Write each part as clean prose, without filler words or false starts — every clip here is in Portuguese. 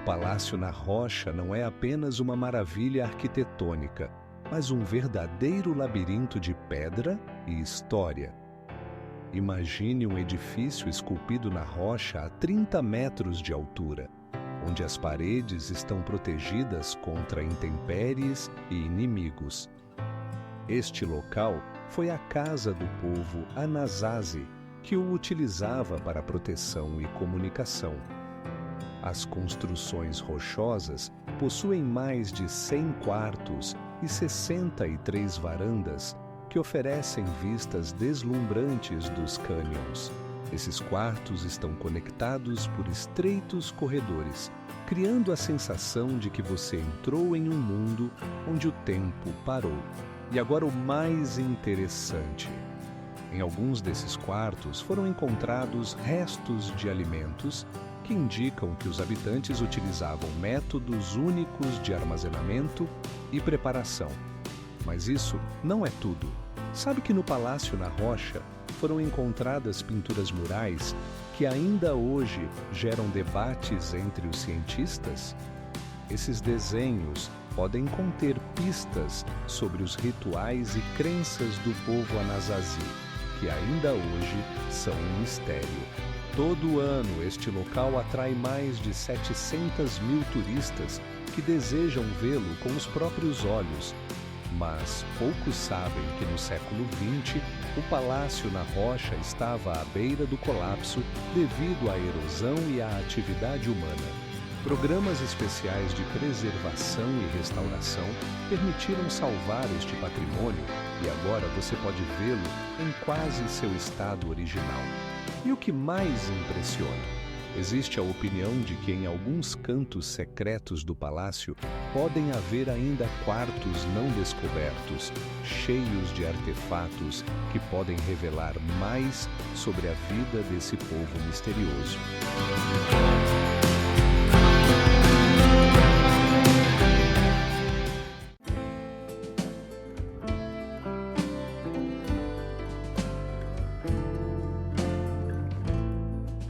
Palácio na Rocha não é apenas uma maravilha arquitetônica, mas um verdadeiro labirinto de pedra e história. Imagine um edifício esculpido na rocha a 30 metros de altura, onde as paredes estão protegidas contra intempéries e inimigos. Este local foi a casa do povo Anasazi, que o utilizava para proteção e comunicação. As construções rochosas possuem mais de 100 quartos e 63 varandas que oferecem vistas deslumbrantes dos cânions. Esses quartos estão conectados por estreitos corredores, criando a sensação de que você entrou em um mundo onde o tempo parou. E agora o mais interessante. Em alguns desses quartos foram encontrados restos de alimentos que indicam que os habitantes utilizavam métodos únicos de armazenamento e preparação. Mas isso não é tudo. Sabe que no Palácio na Rocha foram encontradas pinturas murais que ainda hoje geram debates entre os cientistas? Esses desenhos podem conter pistas sobre os rituais e crenças do povo Anasazi, que ainda hoje são um mistério. Todo ano, este local atrai mais de 700 mil turistas que desejam vê-lo com os próprios olhos. Mas poucos sabem que no século XX, o Palácio na Rocha estava à beira do colapso devido à erosão e à atividade humana. Programas especiais de preservação e restauração permitiram salvar este patrimônio e agora você pode vê-lo em quase seu estado original. E o que mais impressiona? Existe a opinião de que em alguns cantos secretos do palácio podem haver ainda quartos não descobertos, cheios de artefatos que podem revelar mais sobre a vida desse povo misterioso.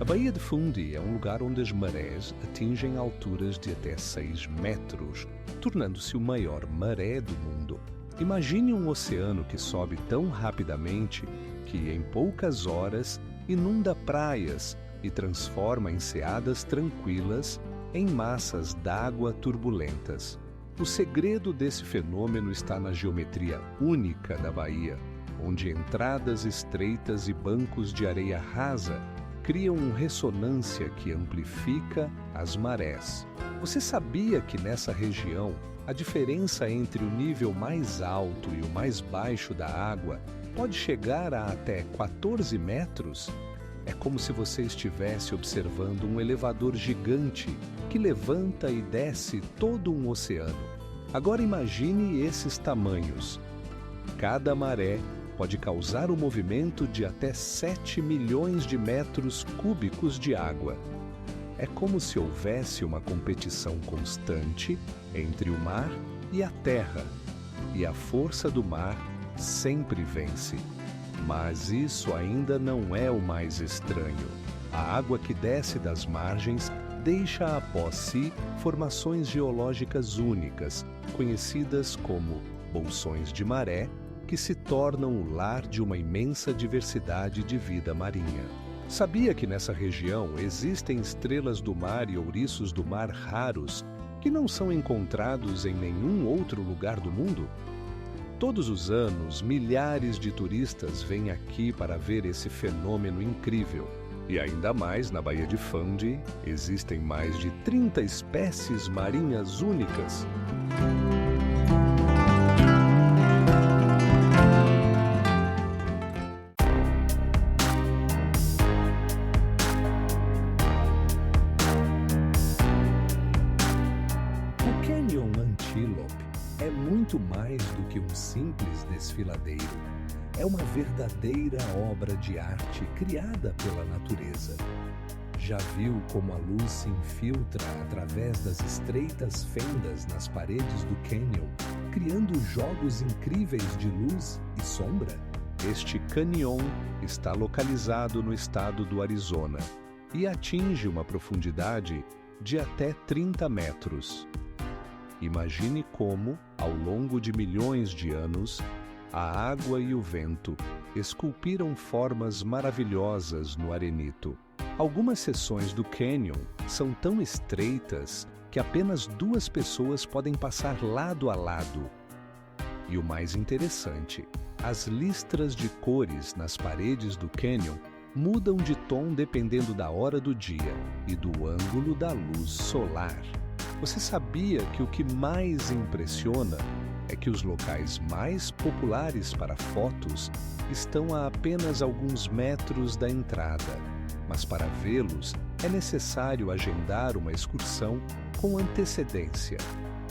A Baía de Fundy é um lugar onde as marés atingem alturas de até 6 metros, tornando-se o maior maré do mundo. Imagine um oceano que sobe tão rapidamente que, em poucas horas, inunda praias e transforma enseadas tranquilas em massas d'água turbulentas. O segredo desse fenômeno está na geometria única da baía, onde entradas estreitas e bancos de areia rasa criam uma ressonância que amplifica as marés. Você sabia que nessa região a diferença entre o nível mais alto e o mais baixo da água pode chegar a até 14 metros? É como se você estivesse observando um elevador gigante que levanta e desce todo um oceano. Agora imagine esses tamanhos. Cada maré pode causar o movimento de até 7 milhões de metros cúbicos de água. É como se houvesse uma competição constante entre o mar e a terra, e a força do mar sempre vence. Mas isso ainda não é o mais estranho. A água que desce das margens deixa após si formações geológicas únicas, conhecidas como bolsões de maré, que se tornam o lar de uma imensa diversidade de vida marinha. Sabia que nessa região existem estrelas do mar e ouriços do mar raros que não são encontrados em nenhum outro lugar do mundo? Todos os anos, milhares de turistas vêm aqui para ver esse fenômeno incrível. E ainda mais na Baía de Fundy, existem mais de 30 espécies marinhas únicas. É muito mais do que um simples desfiladeiro. É uma verdadeira obra de arte criada pela natureza. Já viu como a luz se infiltra através das estreitas fendas nas paredes do canyon, criando jogos incríveis de luz e sombra? Este canyon está localizado no estado do Arizona e atinge uma profundidade de até 30 metros. Imagine como, ao longo de milhões de anos, a água e o vento esculpiram formas maravilhosas no arenito. Algumas seções do cânion são tão estreitas que apenas 2 pessoas podem passar lado a lado. E o mais interessante, as listras de cores nas paredes do cânion mudam de tom dependendo da hora do dia e do ângulo da luz solar. Você sabia que o que mais impressiona é que os locais mais populares para fotos estão a apenas alguns metros da entrada, mas para vê-los é necessário agendar uma excursão com antecedência.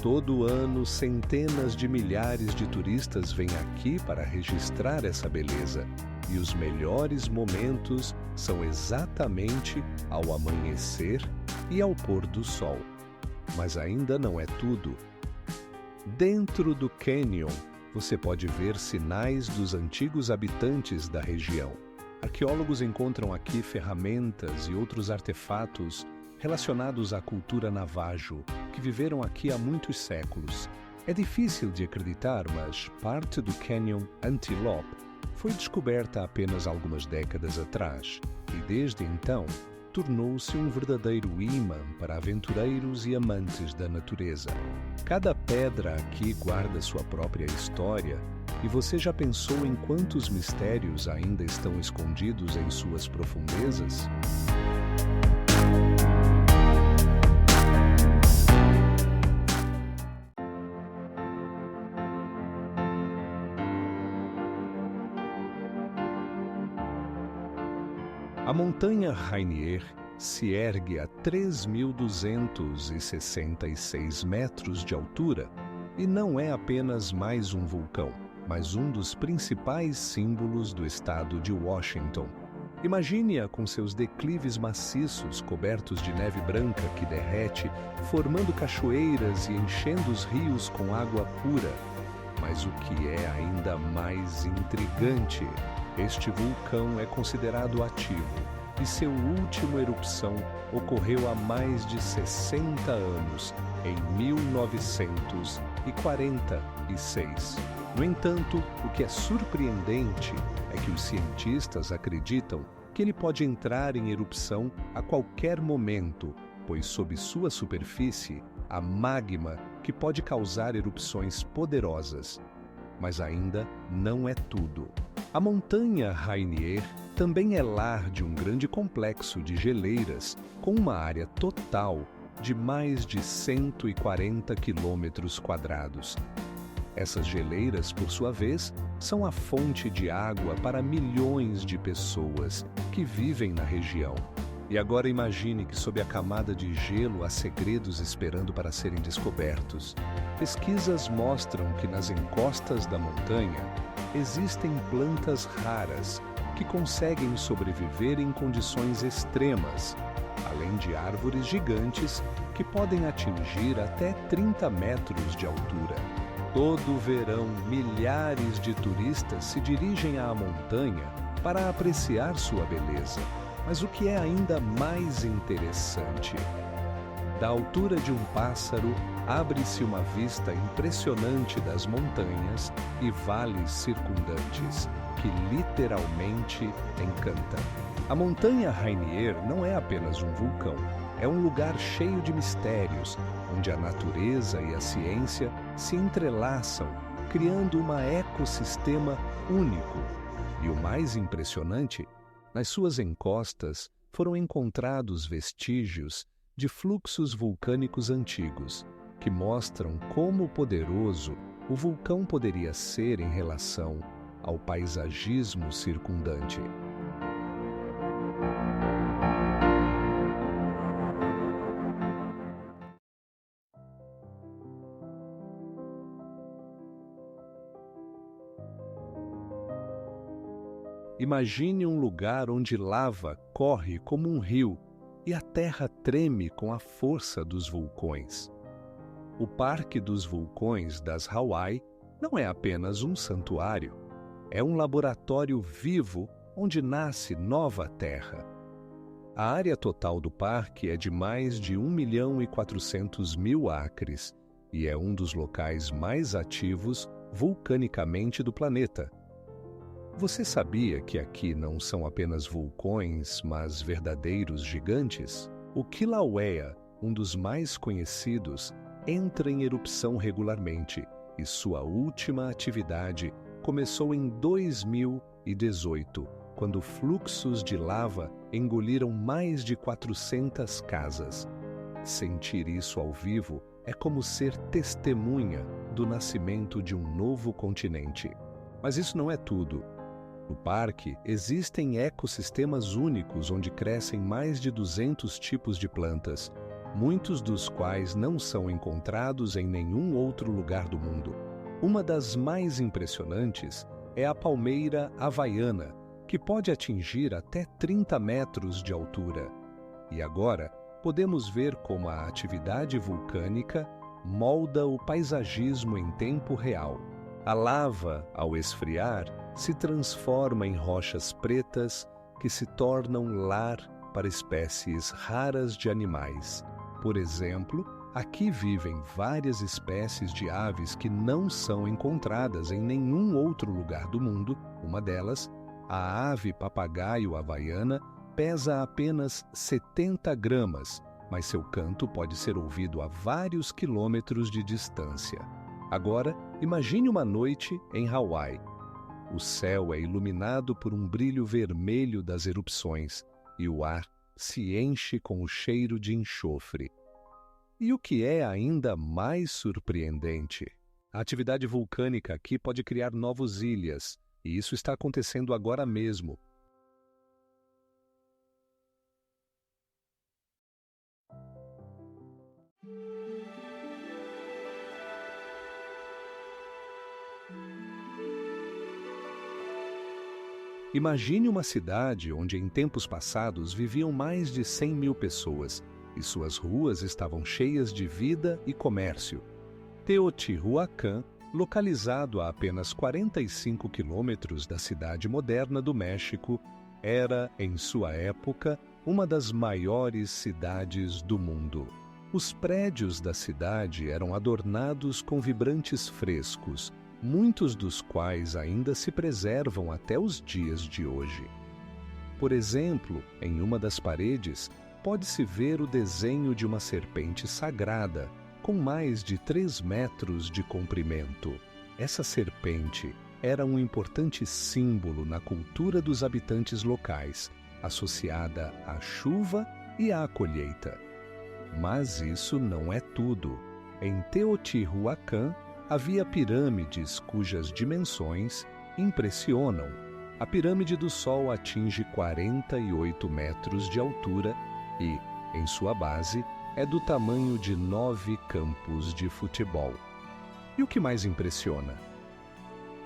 Todo ano, centenas de milhares de turistas vêm aqui para registrar essa beleza, e os melhores momentos são exatamente ao amanhecer e ao pôr do sol. Mas ainda não é tudo. Dentro do cânion, você pode ver sinais dos antigos habitantes da região. Arqueólogos encontram aqui ferramentas e outros artefatos relacionados à cultura Navajo, que viveram aqui há muitos séculos. É difícil de acreditar, mas parte do cânion Antelope foi descoberta apenas algumas décadas atrás, e desde então tornou-se um verdadeiro imã para aventureiros e amantes da natureza. Cada pedra aqui guarda sua própria história, e você já pensou em quantos mistérios ainda estão escondidos em suas profundezas? A montanha Rainier se ergue a 3.266 metros de altura e não é apenas mais um vulcão, mas um dos principais símbolos do estado de Washington. Imagine-a com seus declives maciços cobertos de neve branca que derrete, formando cachoeiras e enchendo os rios com água pura. Mas o que é ainda mais intrigante, este vulcão é considerado ativo e sua última erupção ocorreu há mais de 60 anos, em 1946. No entanto, o que é surpreendente é que os cientistas acreditam que ele pode entrar em erupção a qualquer momento, pois sob sua superfície há magma que pode causar erupções poderosas. Mas ainda não é tudo. A montanha Rainier também é lar de um grande complexo de geleiras com uma área total de mais de 140 quilômetros quadrados. Essas geleiras, por sua vez, são a fonte de água para milhões de pessoas que vivem na região. E agora imagine que sob a camada de gelo há segredos esperando para serem descobertos. Pesquisas mostram que nas encostas da montanha existem plantas raras que conseguem sobreviver em condições extremas, além de árvores gigantes que podem atingir até 30 metros de altura. Todo verão, milhares de turistas se dirigem à montanha para apreciar sua beleza. Mas o que é ainda mais interessante? Da altura de um pássaro, abre-se uma vista impressionante das montanhas e vales circundantes, que literalmente encanta. A montanha Rainier não é apenas um vulcão, é um lugar cheio de mistérios, onde a natureza e a ciência se entrelaçam, criando um ecossistema único. E o mais impressionante, nas suas encostas foram encontrados vestígios de fluxos vulcânicos antigos, que mostram como poderoso o vulcão poderia ser em relação ao paisagismo circundante. Imagine um lugar onde lava corre como um rio e a terra treme com a força dos vulcões. O Parque dos Vulcões das Hawaii não é apenas um santuário, é um laboratório vivo onde nasce nova terra. A área total do parque é de mais de 1.400.000 acres e é um dos locais mais ativos vulcanicamente do planeta. Você sabia que aqui não são apenas vulcões, mas verdadeiros gigantes? O Kilauea, um dos mais conhecidos, entra em erupção regularmente e sua última atividade começou em 2018, quando fluxos de lava engoliram mais de 400 casas. Sentir isso ao vivo é como ser testemunha do nascimento de um novo continente. Mas isso não é tudo. No parque, existem ecossistemas únicos onde crescem mais de 200 tipos de plantas, muitos dos quais não são encontrados em nenhum outro lugar do mundo. Uma das mais impressionantes é a palmeira havaiana, que pode atingir até 30 metros de altura. E agora, podemos ver como a atividade vulcânica molda o paisagismo em tempo real. A lava, ao esfriar, se transforma em rochas pretas que se tornam lar para espécies raras de animais. Por exemplo, aqui vivem várias espécies de aves que não são encontradas em nenhum outro lugar do mundo. Uma delas, a ave papagaio havaiana, pesa apenas 70 gramas, mas seu canto pode ser ouvido a vários quilômetros de distância. Agora, imagine uma noite em Hawaii. O céu é iluminado por um brilho vermelho das erupções e o ar se enche com o cheiro de enxofre. E o que é ainda mais surpreendente, a atividade vulcânica aqui pode criar novas ilhas, e isso está acontecendo agora mesmo. Imagine uma cidade onde em tempos passados viviam mais de 100.000 pessoas e suas ruas estavam cheias de vida e comércio. Teotihuacan, localizado a apenas 45 quilômetros da cidade moderna do México, era, em sua época, uma das maiores cidades do mundo. Os prédios da cidade eram adornados com vibrantes frescos, muitos dos quais ainda se preservam até os dias de hoje. Por exemplo, em uma das paredes, pode-se ver o desenho de uma serpente sagrada, com mais de 3 metros de comprimento. Essa serpente era um importante símbolo na cultura dos habitantes locais, associada à chuva e à colheita. Mas isso não é tudo. Em Teotihuacan, havia pirâmides cujas dimensões impressionam. A pirâmide do Sol atinge 48 metros de altura e, em sua base, é do tamanho de 9 campos de futebol. E o que mais impressiona?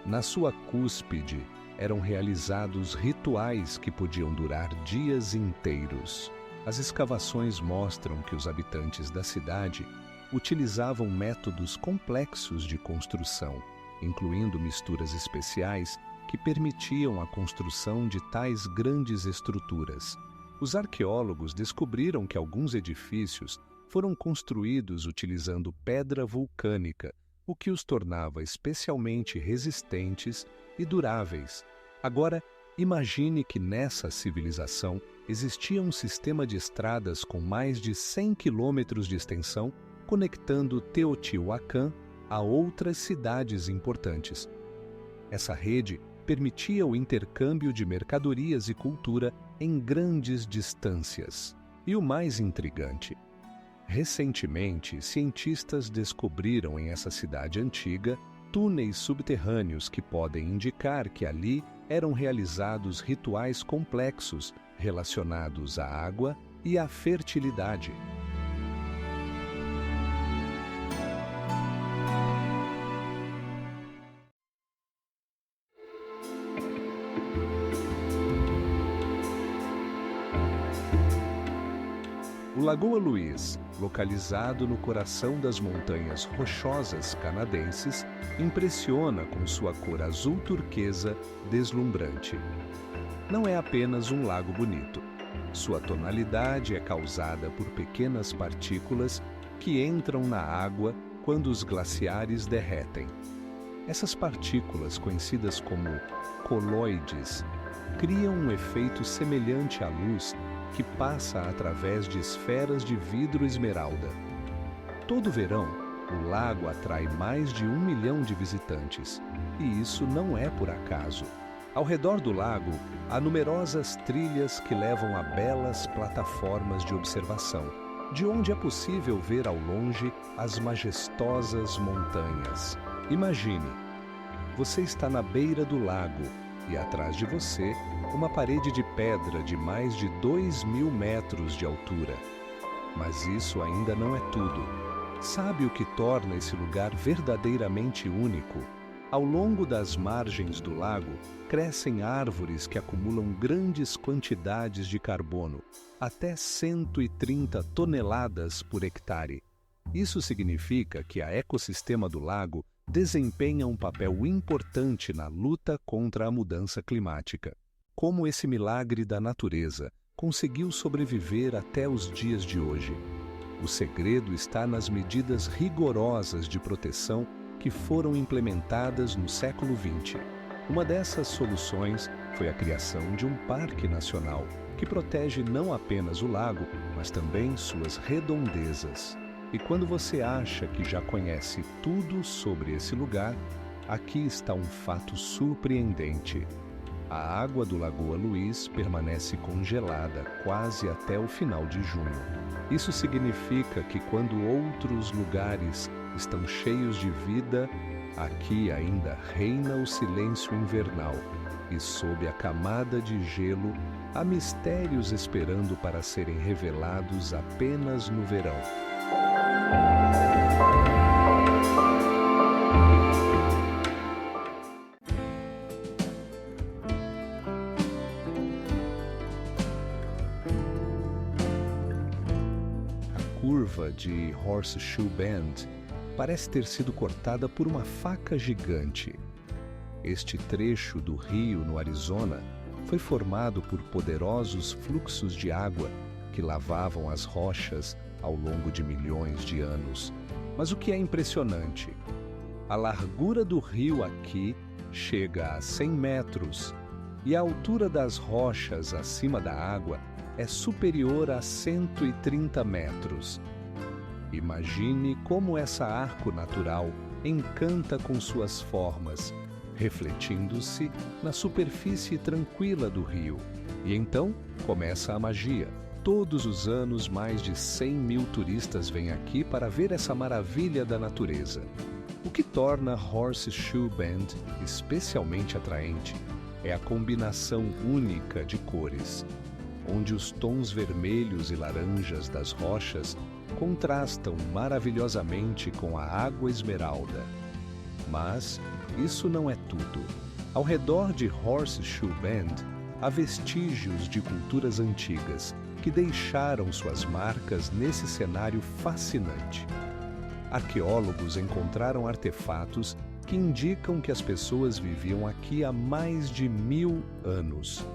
Na sua cúspide eram realizados rituais que podiam durar dias inteiros. As escavações mostram que os habitantes da cidade utilizavam métodos complexos de construção, incluindo misturas especiais que permitiam a construção de tais grandes estruturas. Os arqueólogos descobriram que alguns edifícios foram construídos utilizando pedra vulcânica, o que os tornava especialmente resistentes e duráveis. Agora, imagine que nessa civilização existia um sistema de estradas com mais de 100 quilômetros de extensão conectando Teotihuacan a outras cidades importantes. Essa rede permitia o intercâmbio de mercadorias e cultura em grandes distâncias. E o mais intrigante, recentemente, cientistas descobriram em essa cidade antiga túneis subterrâneos que podem indicar que ali eram realizados rituais complexos relacionados à água e à fertilidade. O Lagoa Luiz, localizado no coração das montanhas rochosas canadenses, impressiona com sua cor azul turquesa deslumbrante. Não é apenas um lago bonito. Sua tonalidade é causada por pequenas partículas que entram na água quando os glaciares derretem. Essas partículas, conhecidas como coloides, criam um efeito semelhante à luz que passa através de esferas de vidro esmeralda. Todo verão, o lago atrai mais de 1 milhão de visitantes, e isso não é por acaso. Ao redor do lago, há numerosas trilhas que levam a belas plataformas de observação, de onde é possível ver ao longe as majestosas montanhas. Imagine, você está na beira do lago e atrás de você, uma parede de pedra de mais de 2.000 metros de altura. Mas isso ainda não é tudo. Sabe o que torna esse lugar verdadeiramente único? Ao longo das margens do lago, crescem árvores que acumulam grandes quantidades de carbono, até 130 toneladas por hectare. Isso significa que o ecossistema do lago desempenha um papel importante na luta contra a mudança climática. Como esse milagre da natureza conseguiu sobreviver até os dias de hoje? O segredo está nas medidas rigorosas de proteção que foram implementadas no século XX. Uma dessas soluções foi a criação de um parque nacional, que protege não apenas o lago, mas também suas redondezas. E quando você acha que já conhece tudo sobre esse lugar, aqui está um fato surpreendente. A água do Lagoa Luiz permanece congelada quase até o final de junho. Isso significa que quando outros lugares estão cheios de vida, aqui ainda reina o silêncio invernal, e sob a camada de gelo, há mistérios esperando para serem revelados apenas no verão. A curva de Horseshoe Bend parece ter sido cortada por uma faca gigante. Este trecho do rio no Arizona foi formado por poderosos fluxos de água que lavavam as rochas ao longo de milhões de anos. Mas o que é impressionante? A largura do rio aqui chega a 100 metros e a altura das rochas acima da água é superior a 130 metros. Imagine como essa arco natural encanta com suas formas, refletindo-se na superfície tranquila do rio. E então começa a magia. Todos os anos, mais de 100.000 turistas vêm aqui para ver essa maravilha da natureza. O que torna Horseshoe Bend especialmente atraente é a combinação única de cores, onde os tons vermelhos e laranjas das rochas contrastam maravilhosamente com a água esmeralda. Mas isso não é tudo. Ao redor de Horseshoe Bend, há vestígios de culturas antigas que deixaram suas marcas nesse cenário fascinante. Arqueólogos encontraram artefatos que indicam que as pessoas viviam aqui há mais de 1000 anos.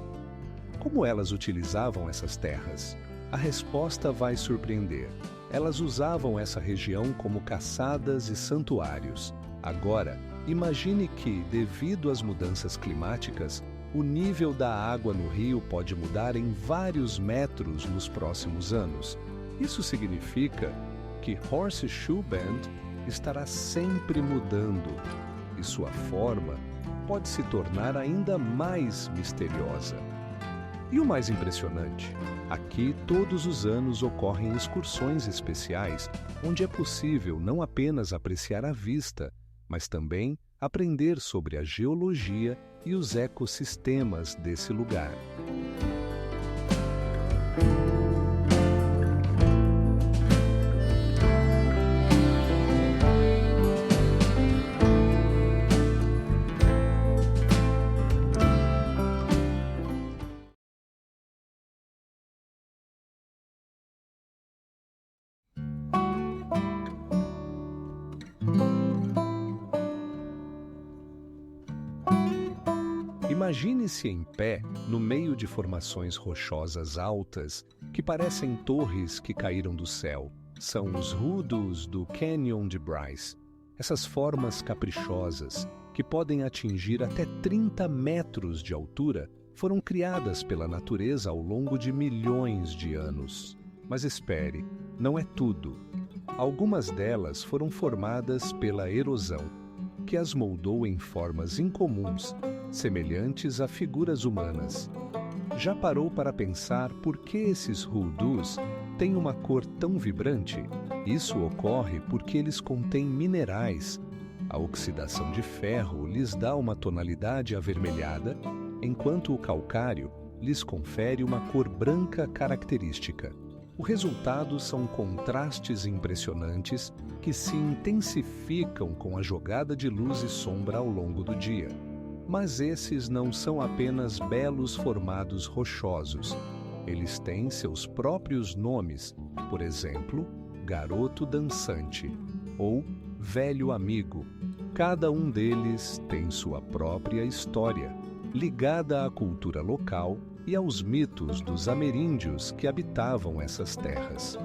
Como elas utilizavam essas terras? A resposta vai surpreender. Elas usavam essa região como caçadas e santuários. Agora, imagine que, devido às mudanças climáticas, o nível da água no rio pode mudar em vários metros nos próximos anos. Isso significa que Horseshoe Bend estará sempre mudando e sua forma pode se tornar ainda mais misteriosa. E o mais impressionante, aqui todos os anos ocorrem excursões especiais onde é possível não apenas apreciar a vista, mas também aprender sobre a geologia e os ecossistemas desse lugar. Imagine-se em pé no meio de formações rochosas altas que parecem torres que caíram do céu. São os Hoodoos do Canyon de Bryce. Essas formas caprichosas, que podem atingir até 30 metros de altura, foram criadas pela natureza ao longo de milhões de anos. Mas espere, não é tudo. Algumas delas foram formadas pela erosão, que as moldou em formas incomuns, semelhantes a figuras humanas. Já parou para pensar por que esses hoodoos têm uma cor tão vibrante? Isso ocorre porque eles contêm minerais. A oxidação de ferro lhes dá uma tonalidade avermelhada, enquanto o calcário lhes confere uma cor branca característica. O resultado são contrastes impressionantes que se intensificam com a jogada de luz e sombra ao longo do dia. Mas esses não são apenas belos formados rochosos. Eles têm seus próprios nomes, por exemplo, Garoto Dançante ou Velho Amigo. Cada um deles tem sua própria história, ligada à cultura local e aos mitos dos ameríndios que habitavam essas terras.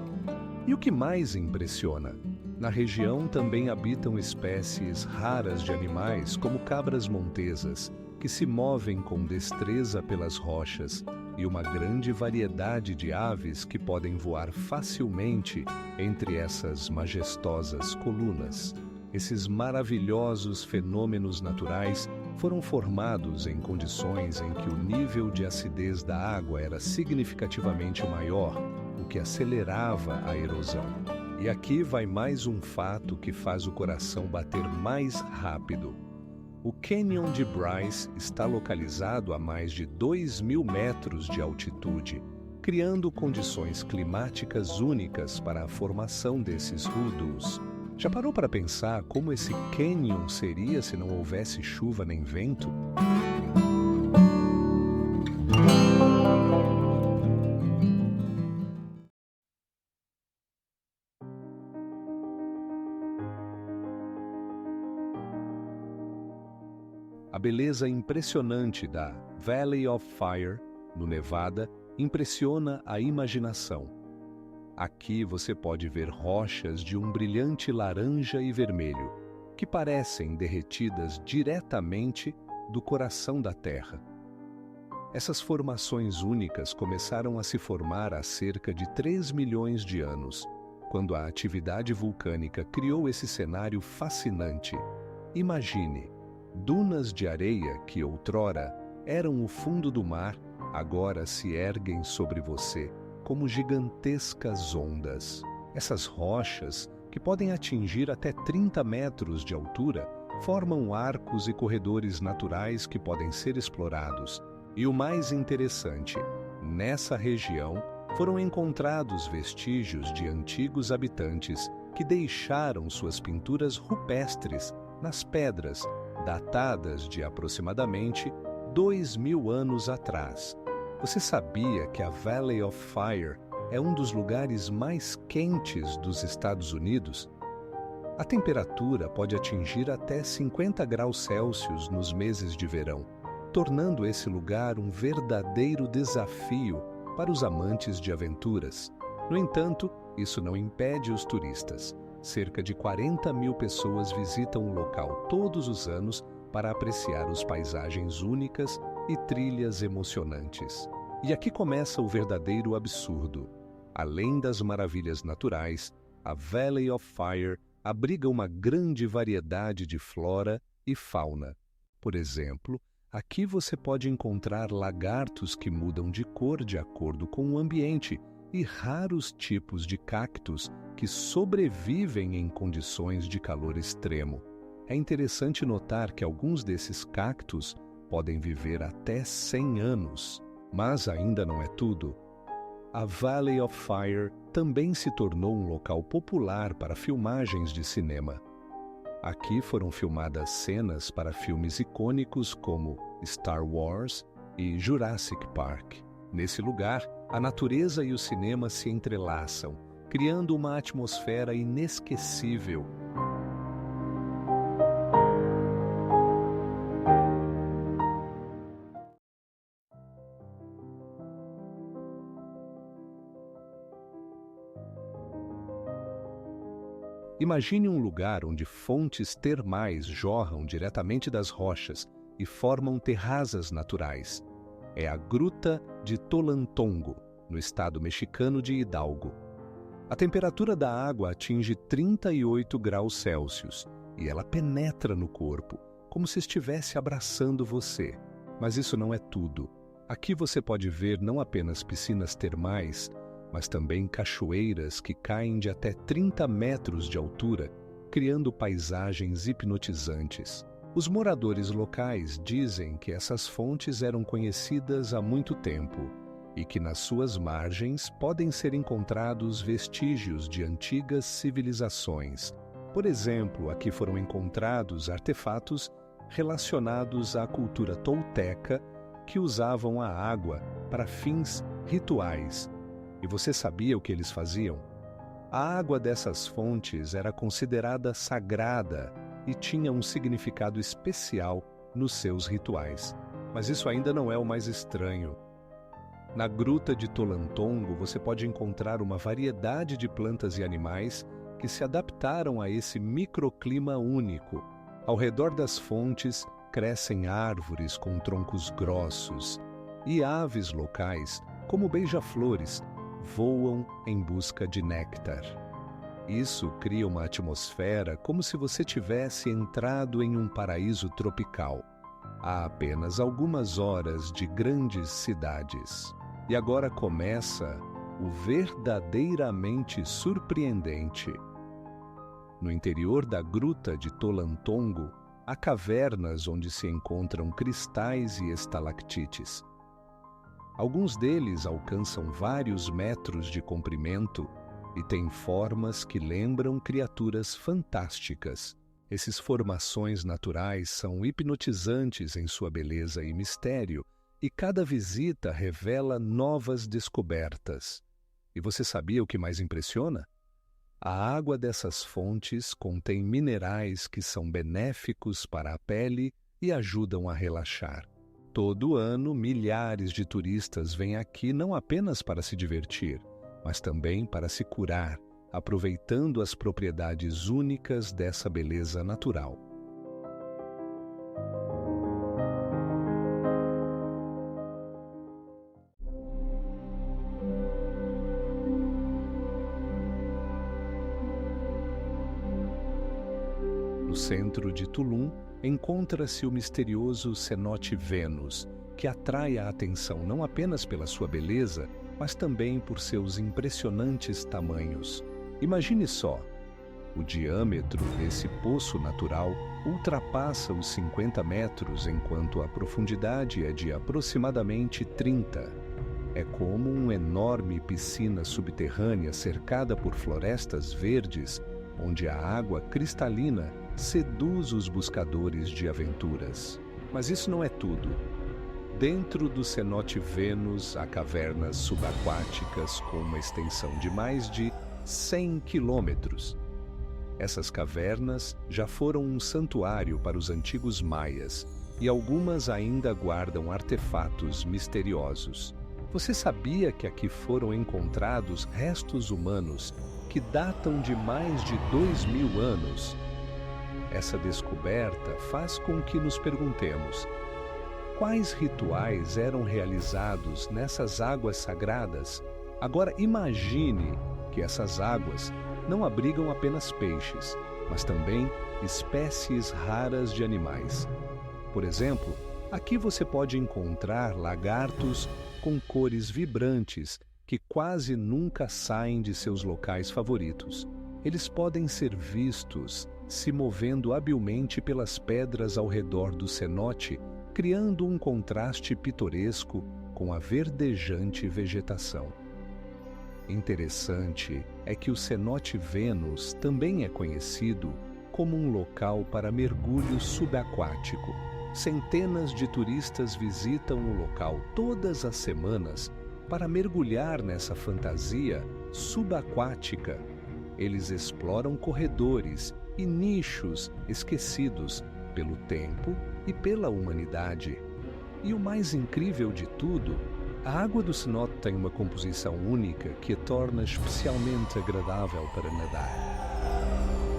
E o que mais impressiona? Na região também habitam espécies raras de animais, como cabras montesas, que se movem com destreza pelas rochas, e uma grande variedade de aves que podem voar facilmente entre essas majestosas colunas. Esses maravilhosos fenômenos naturais foram formados em condições em que o nível de acidez da água era significativamente maior, o que acelerava a erosão. E aqui vai mais um fato que faz o coração bater mais rápido. O Canyon de Bryce está localizado a mais de 2.000 metros de altitude, criando condições climáticas únicas para a formação desses hoodoos. Já parou para pensar como esse canyon seria se não houvesse chuva nem vento? A beleza impressionante da Valley of Fire, no Nevada, impressiona a imaginação. Aqui você pode ver rochas de um brilhante laranja e vermelho, que parecem derretidas diretamente do coração da Terra. Essas formações únicas começaram a se formar há cerca de 3 milhões de anos, quando a atividade vulcânica criou esse cenário fascinante. Imagine, dunas de areia que outrora eram o fundo do mar, agora se erguem sobre você como gigantescas ondas. Essas rochas, que podem atingir até 30 metros de altura, formam arcos e corredores naturais que podem ser explorados. E o mais interessante, nessa região foram encontrados vestígios de antigos habitantes que deixaram suas pinturas rupestres nas pedras, datadas de aproximadamente 2.000 anos atrás. Você sabia que a Valley of Fire é um dos lugares mais quentes dos Estados Unidos? A temperatura pode atingir até 50 graus Celsius nos meses de verão, tornando esse lugar um verdadeiro desafio para os amantes de aventuras. No entanto, isso não impede os turistas. Cerca de 40.000 pessoas visitam o local todos os anos para apreciar as paisagens únicas e trilhas emocionantes. E aqui começa o verdadeiro absurdo. Além das maravilhas naturais, a Valley of Fire abriga uma grande variedade de flora e fauna. Por exemplo, aqui você pode encontrar lagartos que mudam de cor de acordo com o ambiente e raros tipos de cactos que sobrevivem em condições de calor extremo. É interessante notar que alguns desses cactos podem viver até 100 anos. Mas ainda não é tudo. A Valley of Fire também se tornou um local popular para filmagens de cinema. Aqui foram filmadas cenas para filmes icônicos como Star Wars e Jurassic Park. Nesse lugar, a natureza e o cinema se entrelaçam, criando uma atmosfera inesquecível. Imagine um lugar onde fontes termais jorram diretamente das rochas e formam terrazas naturais. É a Gruta de Tolantongo, no estado mexicano de Hidalgo. A temperatura da água atinge 38 graus Celsius e ela penetra no corpo, como se estivesse abraçando você. Mas isso não é tudo. Aqui você pode ver não apenas piscinas termais, mas também cachoeiras que caem de até 30 metros de altura, criando paisagens hipnotizantes. Os moradores locais dizem que essas fontes eram conhecidas há muito tempo e que nas suas margens podem ser encontrados vestígios de antigas civilizações. Por exemplo, aqui foram encontrados artefatos relacionados à cultura tolteca que usavam a água para fins rituais. E você sabia o que eles faziam? A água dessas fontes era considerada sagrada e tinha um significado especial nos seus rituais. Mas isso ainda não é o mais estranho. Na Gruta de Tolantongo você pode encontrar uma variedade de plantas e animais que se adaptaram a esse microclima único. Ao redor das fontes crescem árvores com troncos grossos e aves locais, como beija-flores, voam em busca de néctar. Isso cria uma atmosfera como se você tivesse entrado em um paraíso tropical, a apenas algumas horas de grandes cidades. E agora começa o verdadeiramente surpreendente. No interior da Gruta de Tolantongo, há cavernas onde se encontram cristais e estalactites. Alguns deles alcançam vários metros de comprimento e têm formas que lembram criaturas fantásticas. Essas formações naturais são hipnotizantes em sua beleza e mistério, e cada visita revela novas descobertas. E você sabia o que mais impressiona? A água dessas fontes contém minerais que são benéficos para a pele e ajudam a relaxar. Todo ano, milhares de turistas vêm aqui não apenas para se divertir, mas também para se curar, aproveitando as propriedades únicas dessa beleza natural. No centro de Tulum, encontra-se o misterioso cenote Vênus, que atrai a atenção não apenas pela sua beleza, mas também por seus impressionantes tamanhos. Imagine só, o diâmetro desse poço natural ultrapassa os 50 metros, enquanto a profundidade é de aproximadamente 30. É como uma enorme piscina subterrânea cercada por florestas verdes, onde a água cristalina seduz os buscadores de aventuras. Mas isso não é tudo. Dentro do cenote Vênus há cavernas subaquáticas com uma extensão de mais de 100 quilômetros. Essas cavernas já foram um santuário para os antigos maias e algumas ainda guardam artefatos misteriosos. Você sabia que aqui foram encontrados restos humanos que datam de mais de 2000 anos? Essa descoberta faz com que nos perguntemos: quais rituais eram realizados nessas águas sagradas? Agora imagine que essas águas não abrigam apenas peixes, mas também espécies raras de animais. Por exemplo, aqui você pode encontrar lagartos com cores vibrantes que quase nunca saem de seus locais favoritos. Eles podem ser vistos se movendo habilmente pelas pedras ao redor do cenote, criando um contraste pitoresco com a verdejante vegetação. Interessante é que o cenote Vênus também é conhecido como um local para mergulho subaquático. Centenas de turistas visitam o local todas as semanas para mergulhar nessa fantasia subaquática. Eles exploram corredores e nichos esquecidos pelo tempo e pela humanidade. E o mais incrível de tudo, a água do cenote tem uma composição única que a torna especialmente agradável para nadar.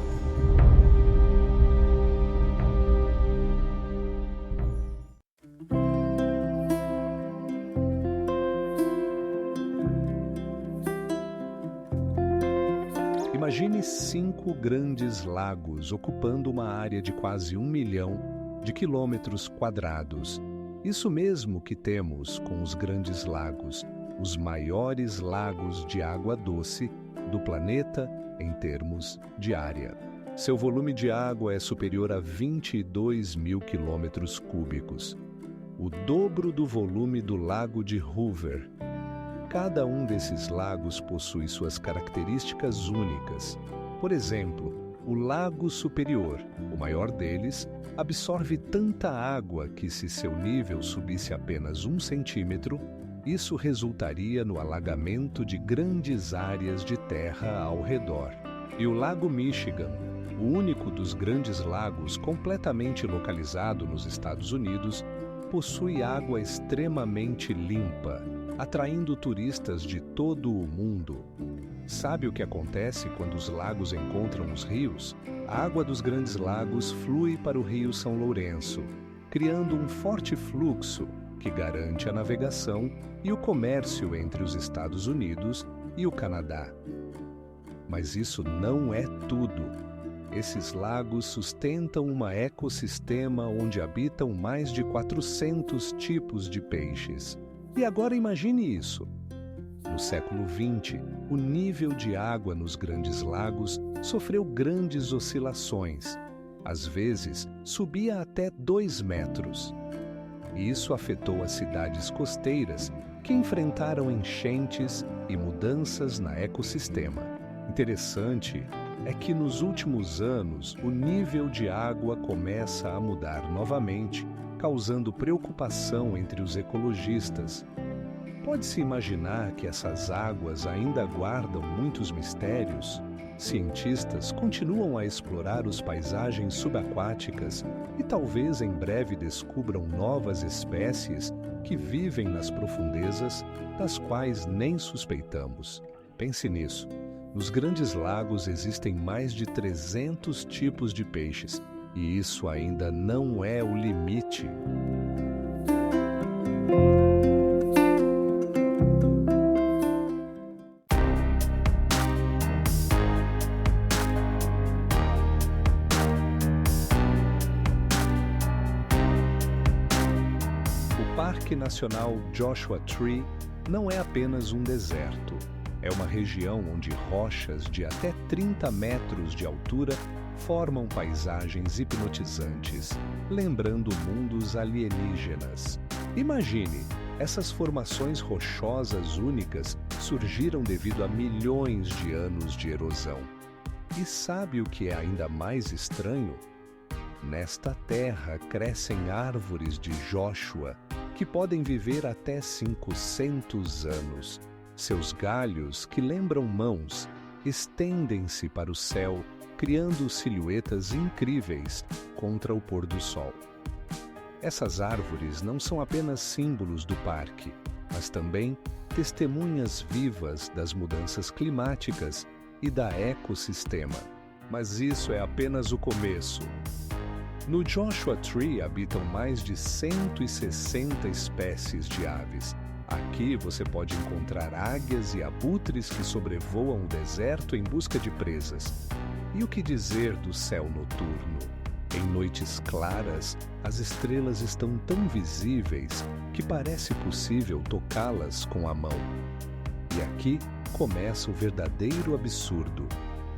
Imagine 5 grandes lagos ocupando uma área de quase 1 milhão de quilômetros quadrados. Isso mesmo que temos com os grandes lagos, os maiores lagos de água doce do planeta em termos de área. Seu volume de água é superior a 22 mil quilômetros cúbicos, o dobro do volume do lago de Hoover. Cada um desses lagos possui suas características únicas. Por exemplo, o Lago Superior, o maior deles, absorve tanta água que, se seu nível subisse apenas 1 centímetro, isso resultaria no alagamento de grandes áreas de terra ao redor. E o Lago Michigan, o único dos grandes lagos completamente localizado nos Estados Unidos, possui água extremamente limpa, atraindo turistas de todo o mundo. Sabe o que acontece quando os lagos encontram os rios? A água dos grandes lagos flui para o Rio São Lourenço, criando um forte fluxo que garante a navegação e o comércio entre os Estados Unidos e o Canadá. Mas isso não é tudo. Esses lagos sustentam um ecossistema onde habitam mais de 400 tipos de peixes. E agora imagine isso. No século XX, o nível de água nos grandes lagos sofreu grandes oscilações. Às vezes, subia até 2 metros. Isso afetou as cidades costeiras, que enfrentaram enchentes e mudanças no ecossistema. Interessante é que nos últimos anos o nível de água começa a mudar novamente, causando preocupação entre os ecologistas. Pode-se imaginar que essas águas ainda guardam muitos mistérios? Cientistas continuam a explorar as paisagens subaquáticas e talvez em breve descubram novas espécies que vivem nas profundezas, das quais nem suspeitamos. Pense nisso. Nos grandes lagos existem mais de 300 tipos de peixes, e isso ainda não é o limite. O Parque Nacional Joshua Tree não é apenas um deserto. É uma região onde rochas de até 30 metros de altura formam paisagens hipnotizantes, lembrando mundos alienígenas. Imagine, essas formações rochosas únicas surgiram devido a milhões de anos de erosão. E sabe o que é ainda mais estranho? Nesta terra crescem árvores de Joshua, que podem viver até 500 anos. Seus galhos, que lembram mãos, estendem-se para o céu, criando silhuetas incríveis contra o pôr do sol. Essas árvores não são apenas símbolos do parque, mas também testemunhas vivas das mudanças climáticas e da ecossistema. Mas isso é apenas o começo. No Joshua Tree habitam mais de 160 espécies de aves. Aqui você pode encontrar águias e abutres que sobrevoam o deserto em busca de presas. E o que dizer do céu noturno? Em noites claras, as estrelas estão tão visíveis que parece possível tocá-las com a mão. E aqui começa o verdadeiro absurdo.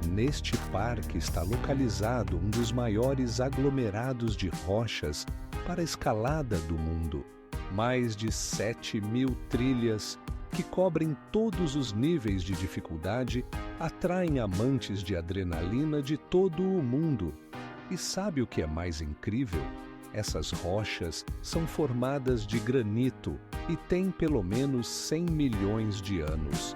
Neste parque está localizado um dos maiores aglomerados de rochas para a escalada do mundo. Mais de 7.000 trilhas que cobrem todos os níveis de dificuldade atraem amantes de adrenalina de todo o mundo. E sabe o que é mais incrível? Essas rochas são formadas de granito e têm pelo menos 100 milhões de anos.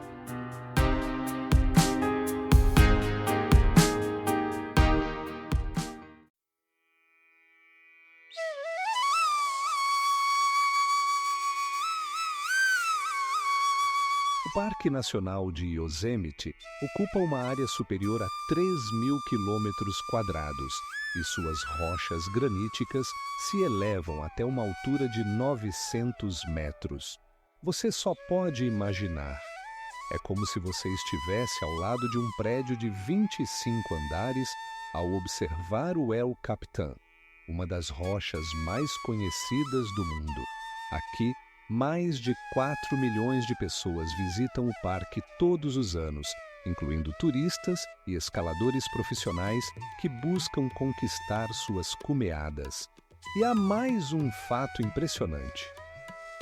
O Parque Nacional de Yosemite ocupa uma área superior a 3.000 quilômetros quadrados e suas rochas graníticas se elevam até uma altura de 900 metros. Você só pode imaginar. É como se você estivesse ao lado de um prédio de 25 andares ao observar o El Capitan, uma das rochas mais conhecidas do mundo. Aqui, mais de 4 milhões de pessoas visitam o parque todos os anos, incluindo turistas e escaladores profissionais que buscam conquistar suas cumeadas. E há mais um fato impressionante.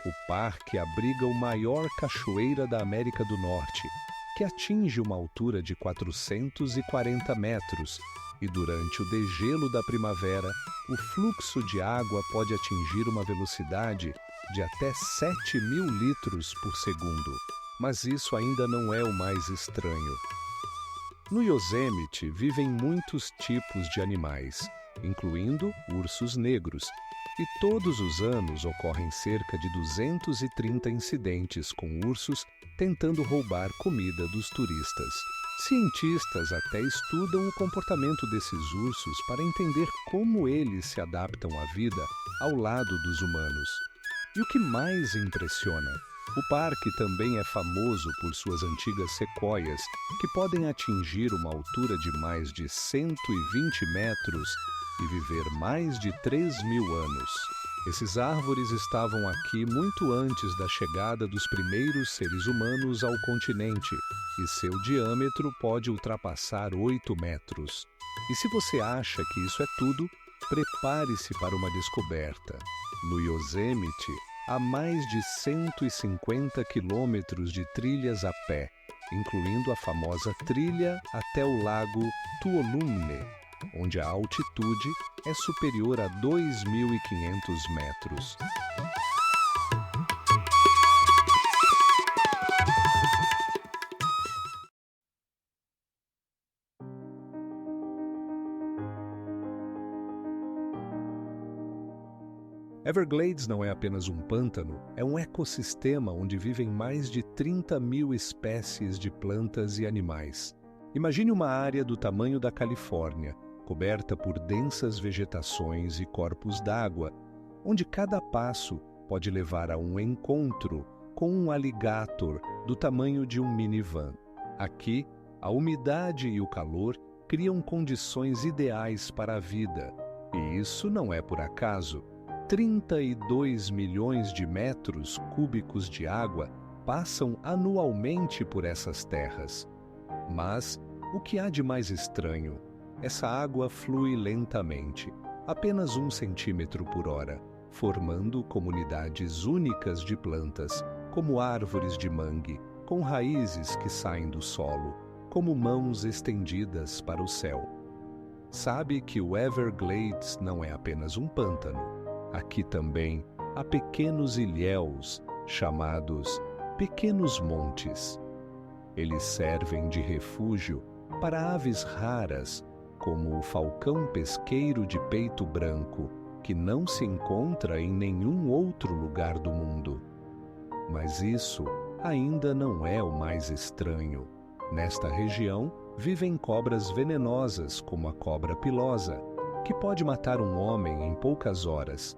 O parque abriga o maior cachoeira da América do Norte, que atinge uma altura de 440 metros, e durante o degelo da primavera, o fluxo de água pode atingir uma velocidade de até 7.000 litros por segundo. Mas isso ainda não é o mais estranho. No Yosemite vivem muitos tipos de animais, incluindo ursos negros, e todos os anos ocorrem cerca de 230 incidentes com ursos tentando roubar comida dos turistas. Cientistas até estudam o comportamento desses ursos para entender como eles se adaptam à vida ao lado dos humanos. E o que mais impressiona? O parque também é famoso por suas antigas sequoias, que podem atingir uma altura de mais de 120 metros e viver mais de 3.000 anos. Esses árvores estavam aqui muito antes da chegada dos primeiros seres humanos ao continente, e seu diâmetro pode ultrapassar 8 metros. E se você acha que isso é tudo, prepare-se para uma descoberta. No Yosemite, há mais de 150 quilômetros de trilhas a pé, incluindo a famosa trilha até o lago Tuolumne, onde a altitude é superior a 2.500 metros. Everglades não é apenas um pântano, é um ecossistema onde vivem mais de 30.000 espécies de plantas e animais. Imagine uma área do tamanho da Califórnia, coberta por densas vegetações e corpos d'água, onde cada passo pode levar a um encontro com um alligator do tamanho de um minivan. Aqui, a umidade e o calor criam condições ideais para a vida, e isso não é por acaso. 32 milhões de metros cúbicos de água passam anualmente por essas terras. Mas o que há de mais estranho? Essa água flui lentamente, apenas 1 centímetro por hora, formando comunidades únicas de plantas, como árvores de mangue, com raízes que saem do solo, como mãos estendidas para o céu. Sabe que o Everglades não é apenas um pântano. Aqui também há pequenos ilhéus, chamados pequenos montes. Eles servem de refúgio para aves raras, como o falcão pesqueiro de peito branco, que não se encontra em nenhum outro lugar do mundo. Mas isso ainda não é o mais estranho. Nesta região vivem cobras venenosas, como a cobra pilosa, que pode matar um homem em poucas horas.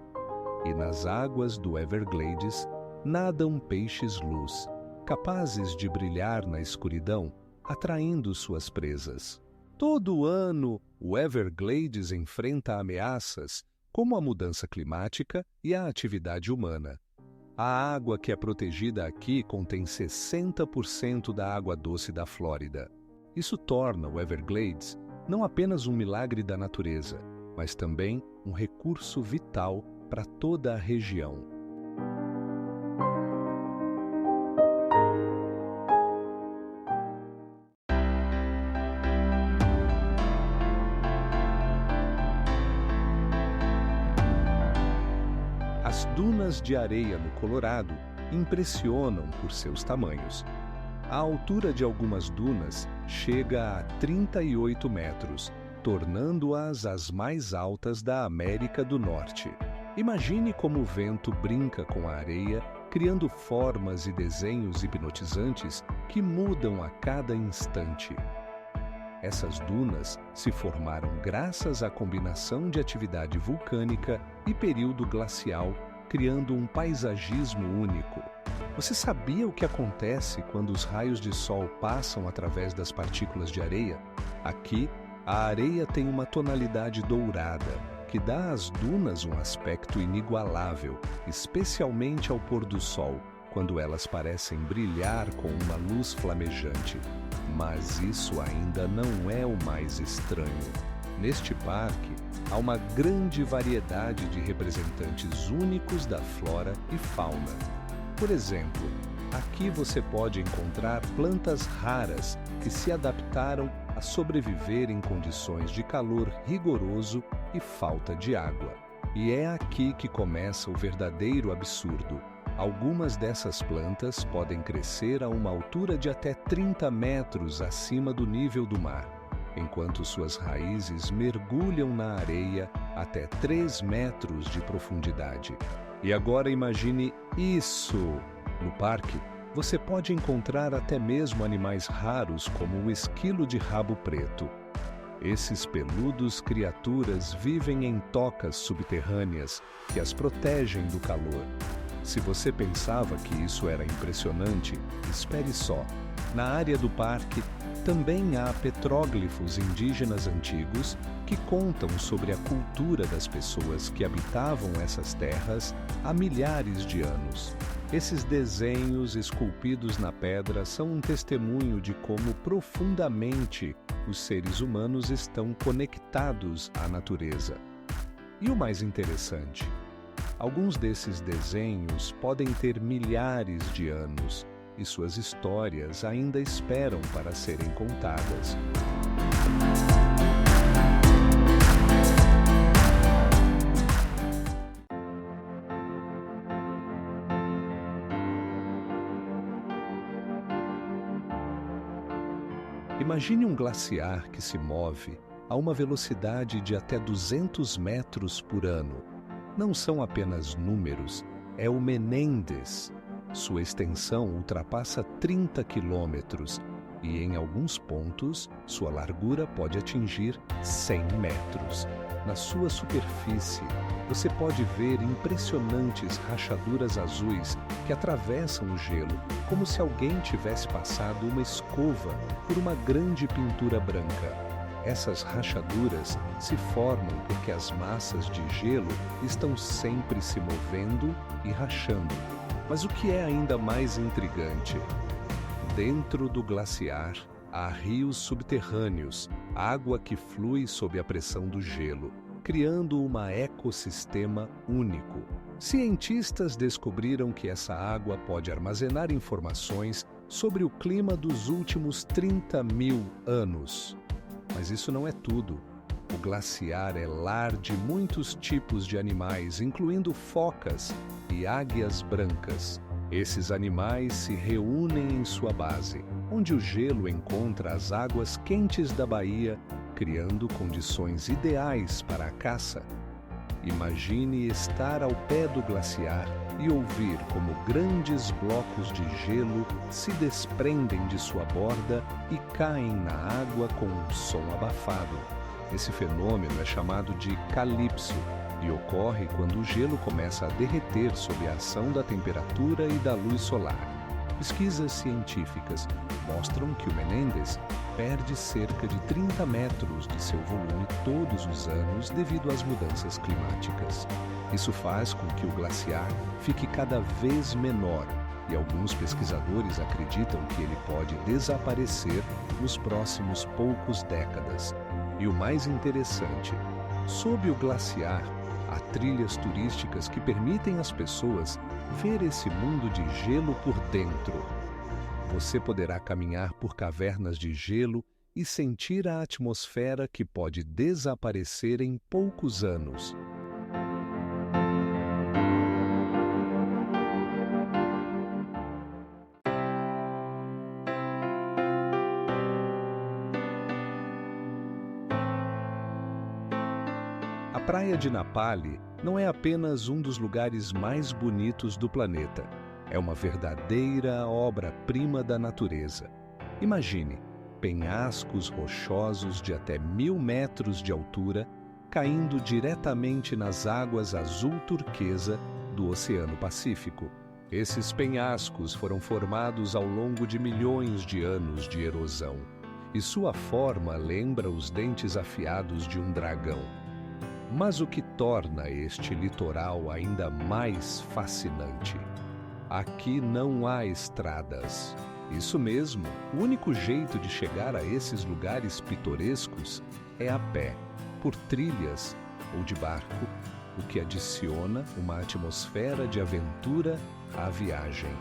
E nas águas do Everglades nadam peixes-luz, capazes de brilhar na escuridão, atraindo suas presas. Todo ano, o Everglades enfrenta ameaças como a mudança climática e a atividade humana. A água que é protegida aqui contém 60% da água doce da Flórida. Isso torna o Everglades não apenas um milagre da natureza, mas também um recurso vital para toda a região. As dunas de areia no Colorado impressionam por seus tamanhos. A altura de algumas dunas chega a 38 metros, tornando-as as mais altas da América do Norte. Imagine como o vento brinca com a areia, criando formas e desenhos hipnotizantes que mudam a cada instante. Essas dunas se formaram graças à combinação de atividade vulcânica e período glacial, criando um paisagismo único. Você sabia o que acontece quando os raios de sol passam através das partículas de areia? Aqui, a areia tem uma tonalidade dourada, que dá às dunas um aspecto inigualável, especialmente ao pôr do sol, quando elas parecem brilhar com uma luz flamejante. Mas isso ainda não é o mais estranho. Neste parque, há uma grande variedade de representantes únicos da flora e fauna. Por exemplo, aqui você pode encontrar plantas raras que se adaptaram a sobreviver em condições de calor rigoroso e falta de água. E é aqui que começa o verdadeiro absurdo. Algumas dessas plantas podem crescer a uma altura de até 30 metros acima do nível do mar, enquanto suas raízes mergulham na areia até 3 metros de profundidade. E agora imagine isso! No parque, você pode encontrar até mesmo animais raros como o esquilo de rabo preto. Esses peludos criaturas vivem em tocas subterrâneas que as protegem do calor. Se você pensava que isso era impressionante, espere só. Na área do parque, também há petróglifos indígenas antigos que contam sobre a cultura das pessoas que habitavam essas terras há milhares de anos. Esses desenhos esculpidos na pedra são um testemunho de como profundamente os seres humanos estão conectados à natureza. E o mais interessante, alguns desses desenhos podem ter milhares de anos e suas histórias ainda esperam para serem contadas. Imagine um glaciar que se move a uma velocidade de até 200 metros por ano. Não são apenas números, é o Menendez. Sua extensão ultrapassa 30 quilômetros e, em alguns pontos, sua largura pode atingir 100 metros. Na sua superfície, você pode ver impressionantes rachaduras azuis que atravessam o gelo, como se alguém tivesse passado uma escova por uma grande pintura branca. Essas rachaduras se formam porque as massas de gelo estão sempre se movendo e rachando. Mas o que é ainda mais intrigante? Dentro do glaciar, há rios subterrâneos, água que flui sob a pressão do gelo, criando um ecossistema único. Cientistas descobriram que essa água pode armazenar informações sobre o clima dos últimos 30.000 anos. Mas isso não é tudo. O glaciar é lar de muitos tipos de animais, incluindo focas e águias brancas. Esses animais se reúnem em sua base, onde o gelo encontra as águas quentes da baía, criando condições ideais para a caça. Imagine estar ao pé do glaciar e ouvir como grandes blocos de gelo se desprendem de sua borda e caem na água com um som abafado. Esse fenômeno é chamado de calipso e ocorre quando o gelo começa a derreter sob a ação da temperatura e da luz solar. Pesquisas científicas mostram que o Menendez perde cerca de 30 metros de seu volume todos os anos devido às mudanças climáticas. Isso faz com que o glaciar fique cada vez menor e alguns pesquisadores acreditam que ele pode desaparecer nos próximos poucos décadas. E o mais interessante, sob o glaciar, há trilhas turísticas que permitem às pessoas ver esse mundo de gelo por dentro. Você poderá caminhar por cavernas de gelo e sentir a atmosfera que pode desaparecer em poucos anos. A Praia de Napali não é apenas um dos lugares mais bonitos do planeta. É uma verdadeira obra-prima da natureza. Imagine penhascos rochosos de até 1.000 metros de altura caindo diretamente nas águas azul turquesa do Oceano Pacífico. Esses penhascos foram formados ao longo de milhões de anos de erosão, e sua forma lembra os dentes afiados de um dragão. Mas o que torna este litoral ainda mais fascinante? Aqui não há estradas. Isso mesmo, o único jeito de chegar a esses lugares pitorescos é a pé, por trilhas ou de barco, o que adiciona uma atmosfera de aventura à viagem.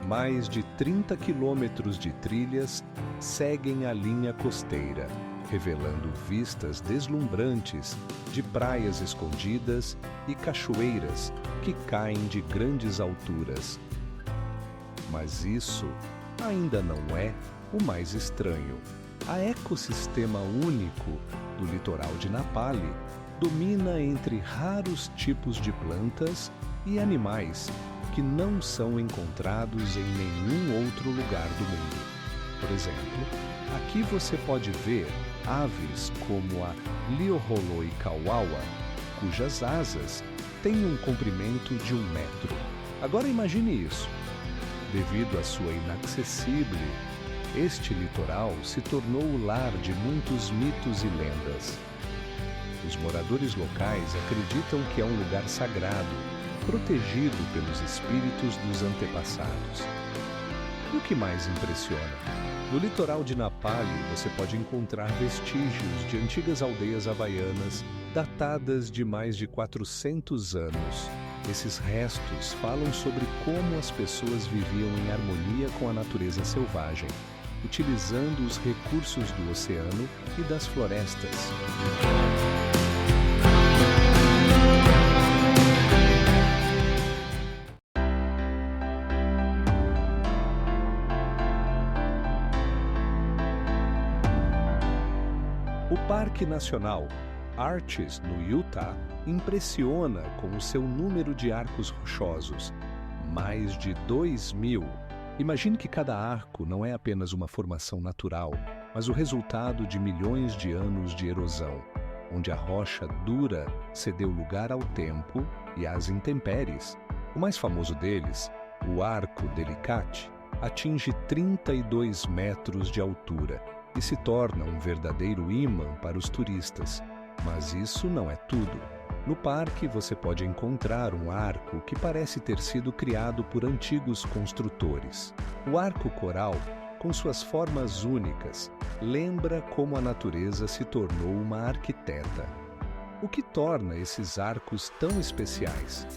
Mais de 30 quilômetros de trilhas seguem a linha costeira, revelando vistas deslumbrantes de praias escondidas e cachoeiras que caem de grandes alturas. Mas isso ainda não é o mais estranho. A ecossistema único do litoral de Napali domina entre raros tipos de plantas e animais que não são encontrados em nenhum outro lugar do mundo. Por exemplo, aqui você pode ver aves como a Liuholoi-Kawawa, cujas asas têm um comprimento de 1 metro. Agora imagine isso. Devido à sua inacessível, este litoral se tornou o lar de muitos mitos e lendas. Os moradores locais acreditam que é um lugar sagrado, protegido pelos espíritos dos antepassados. E o que mais impressiona? No litoral de Napali você pode encontrar vestígios de antigas aldeias havaianas datadas de mais de 400 anos. Esses restos falam sobre como as pessoas viviam em harmonia com a natureza selvagem, utilizando os recursos do oceano e das florestas. O Parque Nacional Arches, no Utah, impressiona com o seu número de arcos rochosos, mais de 2.000. Imagine que cada arco não é apenas uma formação natural, mas o resultado de milhões de anos de erosão, onde a rocha dura cedeu lugar ao tempo e às intempéries. O mais famoso deles, o Arco Delicate, atinge 32 metros de altura e se torna um verdadeiro imã para os turistas. Mas isso não é tudo. No parque você pode encontrar um arco que parece ter sido criado por antigos construtores. O arco coral, com suas formas únicas, lembra como a natureza se tornou uma arquiteta. O que torna esses arcos tão especiais?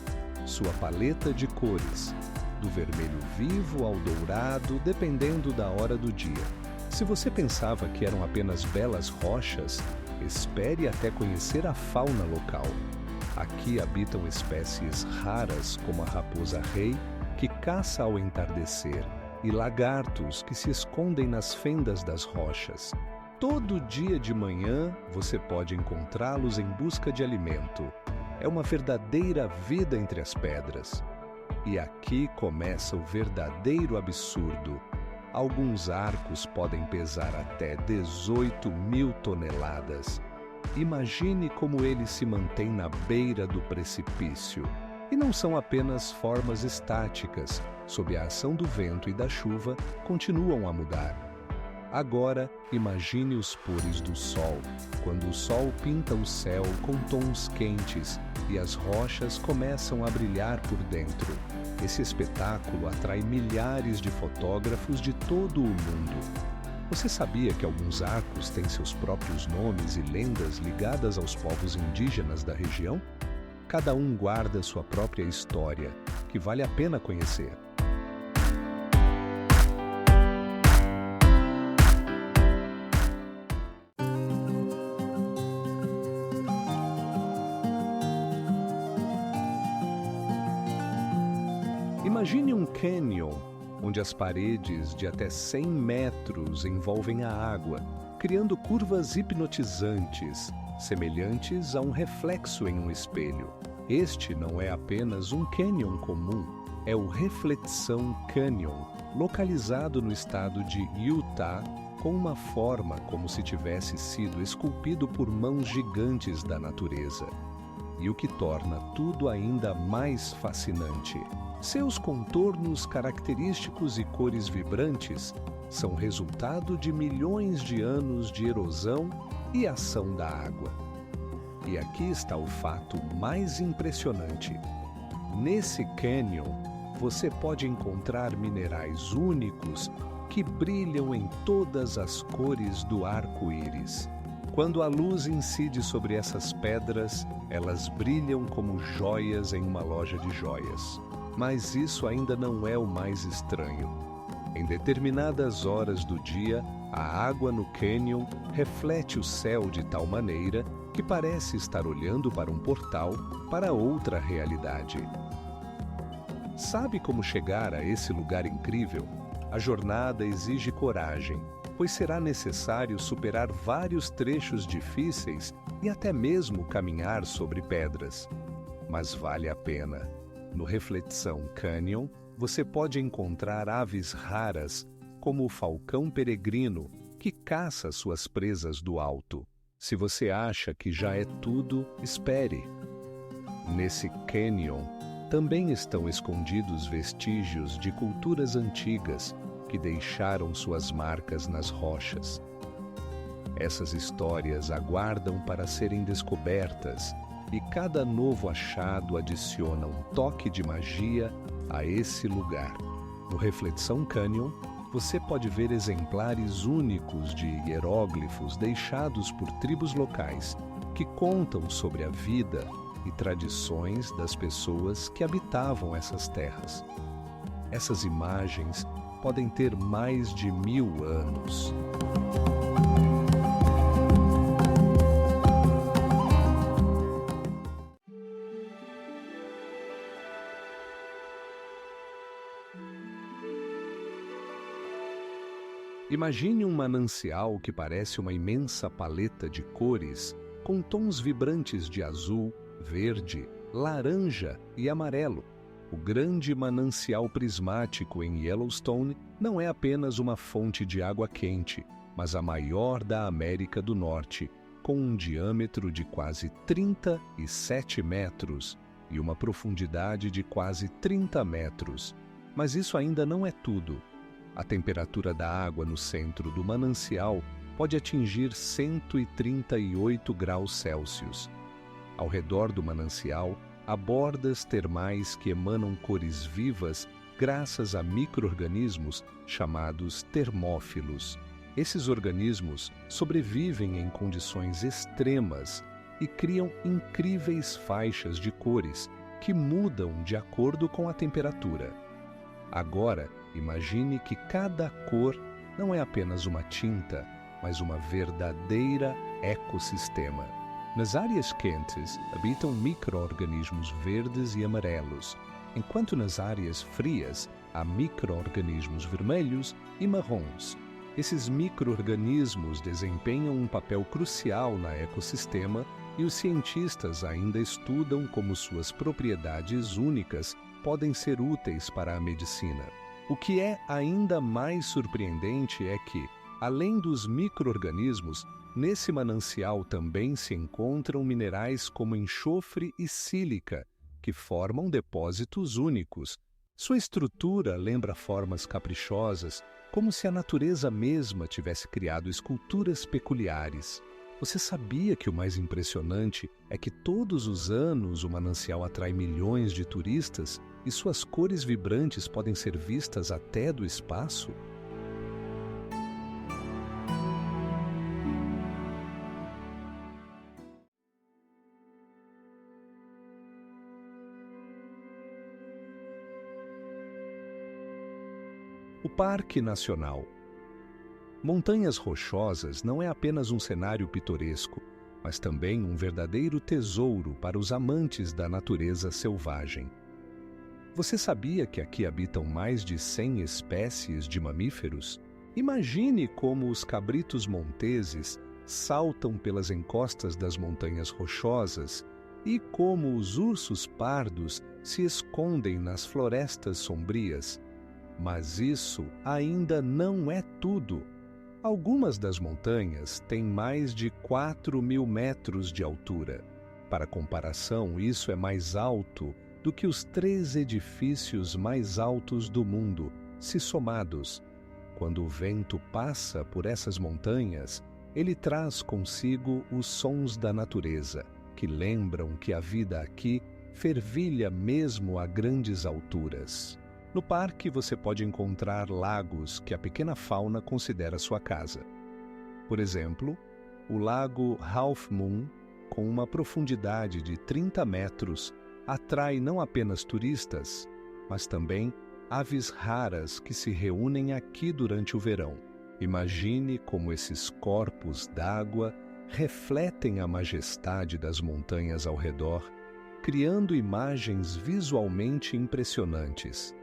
Sua paleta de cores, do vermelho vivo ao dourado, dependendo da hora do dia. Se você pensava que eram apenas belas rochas, espere até conhecer a fauna local. Aqui habitam espécies raras como a raposa-rei, que caça ao entardecer, e lagartos que se escondem nas fendas das rochas. Todo dia de manhã você pode encontrá-los em busca de alimento. É uma verdadeira vida entre as pedras. E aqui começa o verdadeiro absurdo. Alguns arcos podem pesar até 18.000 toneladas. Imagine como eles se mantêm na beira do precipício. E não são apenas formas estáticas, sob a ação do vento e da chuva, continuam a mudar. Agora, imagine os pores do sol, quando o sol pinta o céu com tons quentes e as rochas começam a brilhar por dentro. Esse espetáculo atrai milhares de fotógrafos de todo o mundo. Você sabia que alguns arcos têm seus próprios nomes e lendas ligadas aos povos indígenas da região? Cada um guarda sua própria história, que vale a pena conhecer. Imagine um canyon, onde as paredes de até 100 metros envolvem a água, criando curvas hipnotizantes, semelhantes a um reflexo em um espelho. Este não é apenas um canyon comum, é o Reflexão Canyon, localizado no estado de Utah, com uma forma como se tivesse sido esculpido por mãos gigantes da natureza. e o que torna tudo ainda mais fascinante. Seus contornos característicos e cores vibrantes são resultado de milhões de anos de erosão e ação da água. E aqui está o fato mais impressionante. Nesse cânion, você pode encontrar minerais únicos que brilham em todas as cores do arco-íris. Quando a luz incide sobre essas pedras, elas brilham como joias em uma loja de joias. Mas isso ainda não é o mais estranho. Em determinadas horas do dia, a água no cânion reflete o céu de tal maneira que parece estar olhando para um portal para outra realidade. Sabe como chegar a esse lugar incrível? A jornada exige coragem, pois será necessário superar vários trechos difíceis e até mesmo caminhar sobre pedras. Mas vale a pena. No Reflexão Canyon, você pode encontrar aves raras, como o falcão peregrino, que caça suas presas do alto. Se você acha que já é tudo, espere. Nesse canyon, também estão escondidos vestígios de culturas antigas que deixaram suas marcas nas rochas. Essas histórias aguardam para serem descobertas e cada novo achado adiciona um toque de magia a esse lugar. No Reflexão Canyon, você pode ver exemplares únicos de hieróglifos deixados por tribos locais que contam sobre a vida e tradições das pessoas que habitavam essas terras. Essas imagens podem ter mais de 1000 anos. Imagine um manancial que parece uma imensa paleta de cores, com tons vibrantes de azul, verde, laranja e amarelo. O grande manancial prismático em Yellowstone não é apenas uma fonte de água quente, mas a maior da América do Norte, com um diâmetro de quase 37 metros e uma profundidade de quase 30 metros. Mas isso ainda não é tudo. A temperatura da água no centro do manancial pode atingir 138 graus Celsius. Ao redor do manancial, há bordas termais que emanam cores vivas graças a micro-organismos chamados termófilos. Esses organismos sobrevivem em condições extremas e criam incríveis faixas de cores que mudam de acordo com a temperatura. Agora, imagine que cada cor não é apenas uma tinta, mas uma verdadeira ecossistema. Nas áreas quentes habitam micro-organismos verdes e amarelos, enquanto nas áreas frias há micro-organismos vermelhos e marrons. Esses micro-organismos desempenham um papel crucial no ecossistema e os cientistas ainda estudam como suas propriedades únicas podem ser úteis para a medicina. O que é ainda mais surpreendente é que, além dos micro-organismos, nesse manancial também se encontram minerais como enxofre e sílica, que formam depósitos únicos. Sua estrutura lembra formas caprichosas, como se a natureza mesma tivesse criado esculturas peculiares. Você sabia que o mais impressionante é que todos os anos o manancial atrai milhões de turistas e suas cores vibrantes podem ser vistas até do espaço? O Parque Nacional. Montanhas Rochosas não é apenas um cenário pitoresco, mas também um verdadeiro tesouro para os amantes da natureza selvagem. Você sabia que aqui habitam mais de 100 espécies de mamíferos? Imagine como os cabritos monteses saltam pelas encostas das montanhas rochosas e como os ursos pardos se escondem nas florestas sombrias. Mas isso ainda não é tudo. Algumas das montanhas têm mais de 4.000 metros de altura. Para comparação, isso é mais alto do que os 3 edifícios mais altos do mundo, se somados. Quando o vento passa por essas montanhas, ele traz consigo os sons da natureza, que lembram que a vida aqui fervilha mesmo a grandes alturas. No parque você pode encontrar lagos que a pequena fauna considera sua casa. Por exemplo, o lago Half Moon, com uma profundidade de 30 metros, atrai não apenas turistas, mas também aves raras que se reúnem aqui durante o verão. Imagine como esses corpos d'água refletem a majestade das montanhas ao redor, criando imagens visualmente impressionantes.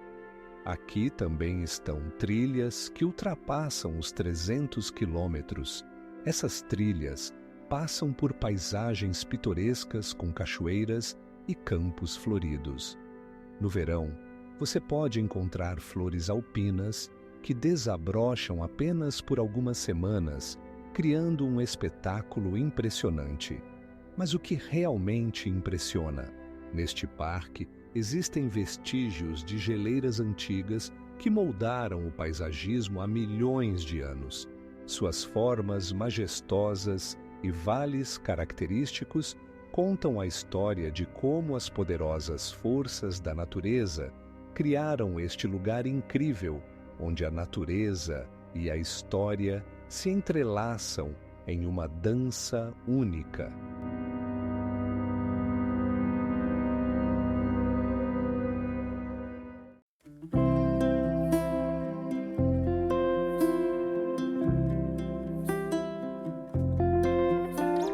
Aqui também estão trilhas que ultrapassam os 300 quilômetros. Essas trilhas passam por paisagens pitorescas com cachoeiras e campos floridos. No verão, você pode encontrar flores alpinas que desabrocham apenas por algumas semanas, criando um espetáculo impressionante. Mas o que realmente impressiona? Neste parque, existem vestígios de geleiras antigas que moldaram o paisagismo há milhões de anos. Suas formas majestosas e vales característicos contam a história de como as poderosas forças da natureza criaram este lugar incrível, onde a natureza e a história se entrelaçam em uma dança única.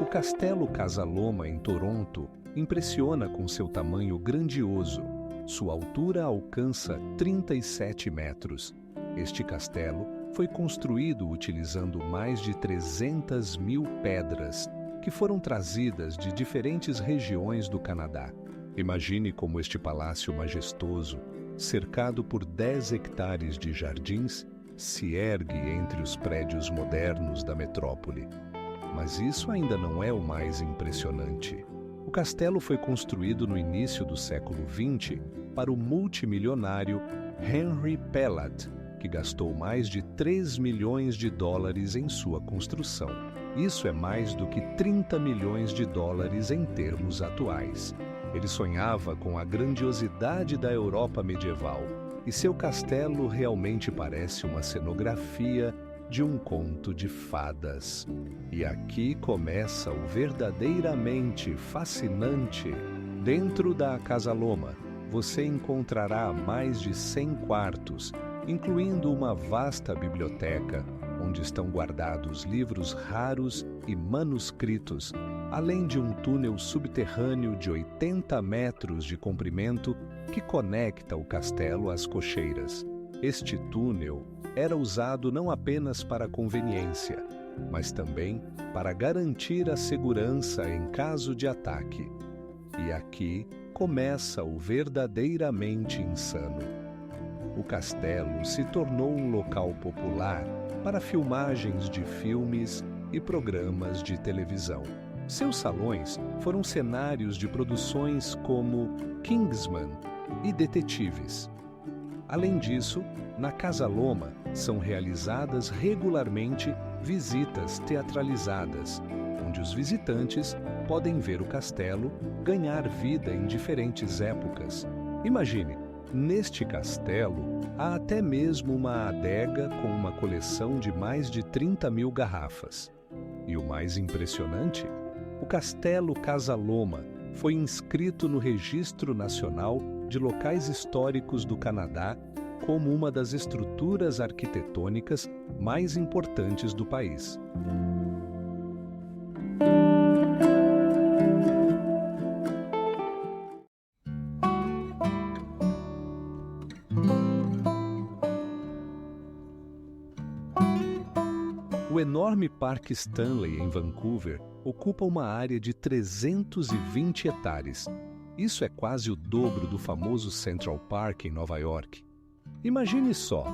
O Castelo Casa Loma, em Toronto, impressiona com seu tamanho grandioso. Sua altura alcança 37 metros. Este castelo foi construído utilizando mais de 300 mil pedras, que foram trazidas de diferentes regiões do Canadá. Imagine como este palácio majestoso, cercado por 10 hectares de jardins, se ergue entre os prédios modernos da metrópole. Mas isso ainda não é o mais impressionante. O castelo foi construído no início do século XX para o multimilionário Henry Pellat, que gastou mais de 3 milhões de dólares em sua construção. Isso é mais do que 30 milhões de dólares em termos atuais. Ele sonhava com a grandiosidade da Europa medieval, e seu castelo realmente parece uma cenografia de um conto de fadas. E aqui começa o verdadeiramente fascinante. Dentro da Casa Loma, você encontrará mais de 100 quartos, incluindo uma vasta biblioteca, onde estão guardados livros raros e manuscritos, além de um túnel subterrâneo de 80 metros de comprimento que conecta o castelo às cocheiras. Este túnel era usado não apenas para conveniência, mas também para garantir a segurança em caso de ataque. E aqui começa o verdadeiramente insano. O castelo se tornou um local popular para filmagens de filmes e programas de televisão. Seus salões foram cenários de produções como Kingsman e Detetives. Além disso, na Casa Loma são realizadas regularmente visitas teatralizadas, onde os visitantes podem ver o castelo ganhar vida em diferentes épocas. Imagine, neste castelo há até mesmo uma adega com uma coleção de mais de 30 mil garrafas. E o mais impressionante? O Castelo Casa Loma foi inscrito no Registro Nacional de Locais Históricos do Canadá como uma das estruturas arquitetônicas mais importantes do país. O enorme Parque Stanley, em Vancouver, ocupa uma área de 320 hectares. Isso é quase o dobro do famoso Central Park, em Nova York. Imagine só,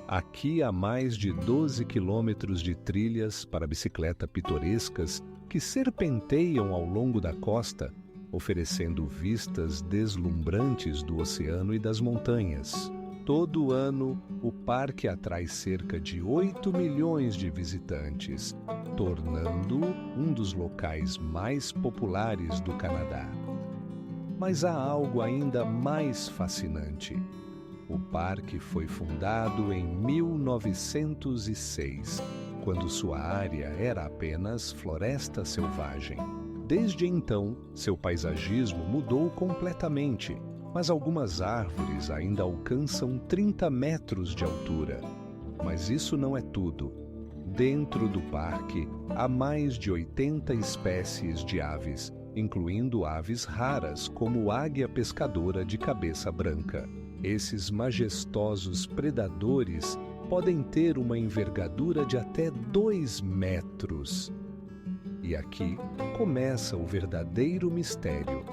aqui há mais de 12 quilômetros de trilhas para bicicleta pitorescas que serpenteiam ao longo da costa, oferecendo vistas deslumbrantes do oceano e das montanhas. Todo ano, o parque atrai cerca de 8 milhões de visitantes, tornando-o um dos locais mais populares do Canadá. Mas há algo ainda mais fascinante. O parque foi fundado em 1906, quando sua área era apenas floresta selvagem. Desde então, seu paisagismo mudou completamente, mas algumas árvores ainda alcançam 30 metros de altura. Mas isso não é tudo. Dentro do parque, há mais de 80 espécies de aves, incluindo aves raras como a águia pescadora de cabeça branca. Esses majestosos predadores podem ter uma envergadura de até 2 metros. E aqui começa o verdadeiro mistério.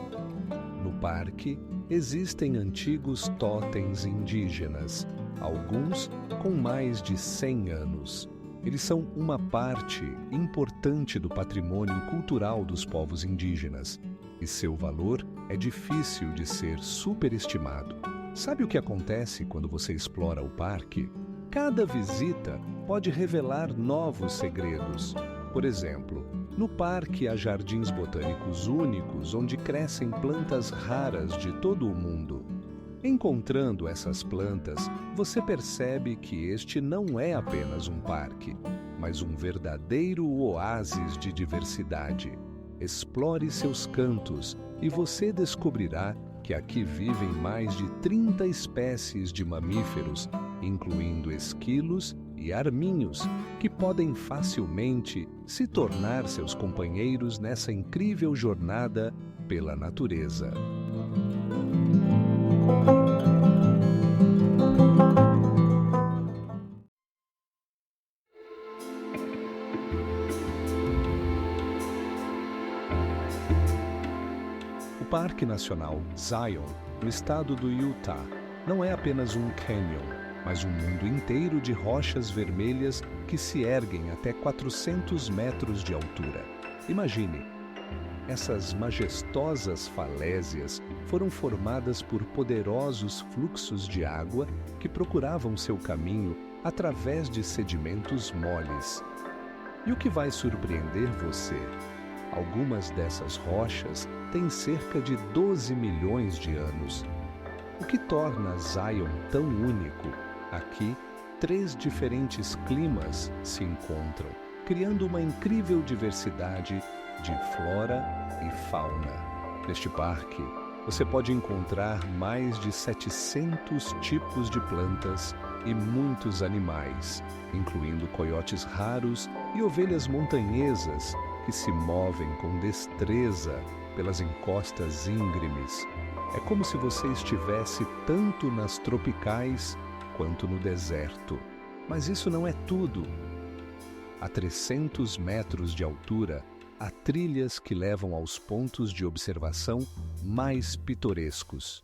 No parque, existem antigos totens indígenas, alguns com mais de 100 anos. Eles são uma parte importante do patrimônio cultural dos povos indígenas, e seu valor é difícil de ser superestimado. Sabe o que acontece quando você explora o parque? Cada visita pode revelar novos segredos. Por exemplo, no parque há jardins botânicos únicos onde crescem plantas raras de todo o mundo. Encontrando essas plantas, você percebe que este não é apenas um parque, mas um verdadeiro oásis de diversidade. Explore seus cantos e você descobrirá que aqui vivem mais de 30 espécies de mamíferos, incluindo esquilos e arminhos, que podem facilmente se tornar seus companheiros nessa incrível jornada pela natureza. O Parque Nacional Zion, no estado do Utah, não é apenas um canyon, mas um mundo inteiro de rochas vermelhas que se erguem até 400 metros de altura. Imagine, essas majestosas falésias foram formadas por poderosos fluxos de água que procuravam seu caminho através de sedimentos moles. E o que vai surpreender você? Algumas dessas rochas têm cerca de 12 milhões de anos. O que torna Zion tão único? Aqui, 3 diferentes climas se encontram, criando uma incrível diversidade de flora e fauna. Neste parque, você pode encontrar mais de 700 tipos de plantas e muitos animais, incluindo coiotes raros e ovelhas montanhesas que se movem com destreza pelas encostas íngremes. É como se você estivesse tanto nas tropicais quanto no deserto. Mas isso não é tudo. A 300 metros de altura, há trilhas que levam aos pontos de observação mais pitorescos.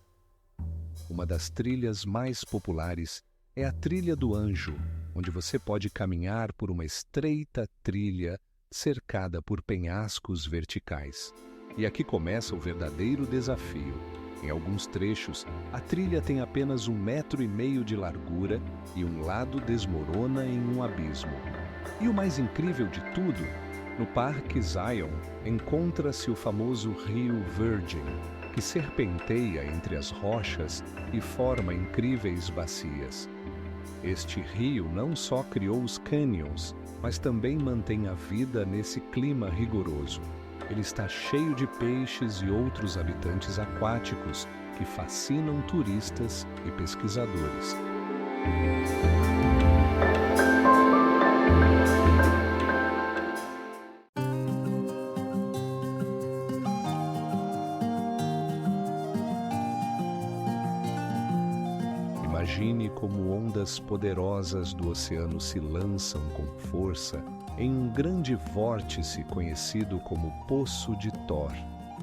Uma das trilhas mais populares é a Trilha do Anjo, onde você pode caminhar por uma estreita trilha cercada por penhascos verticais. E aqui começa o verdadeiro desafio. Em alguns trechos, a trilha tem apenas 1,5 metros de largura e um lado desmorona em um abismo. E o mais incrível de tudo, no Parque Zion encontra-se o famoso Rio Virgin, que serpenteia entre as rochas e forma incríveis bacias. Este rio não só criou os cânions, mas também mantém a vida nesse clima rigoroso. Ele está cheio de peixes e outros habitantes aquáticos que fascinam turistas e pesquisadores. Imagine como ondas poderosas do oceano se lançam com força em um grande vórtice conhecido como Poço de Thor.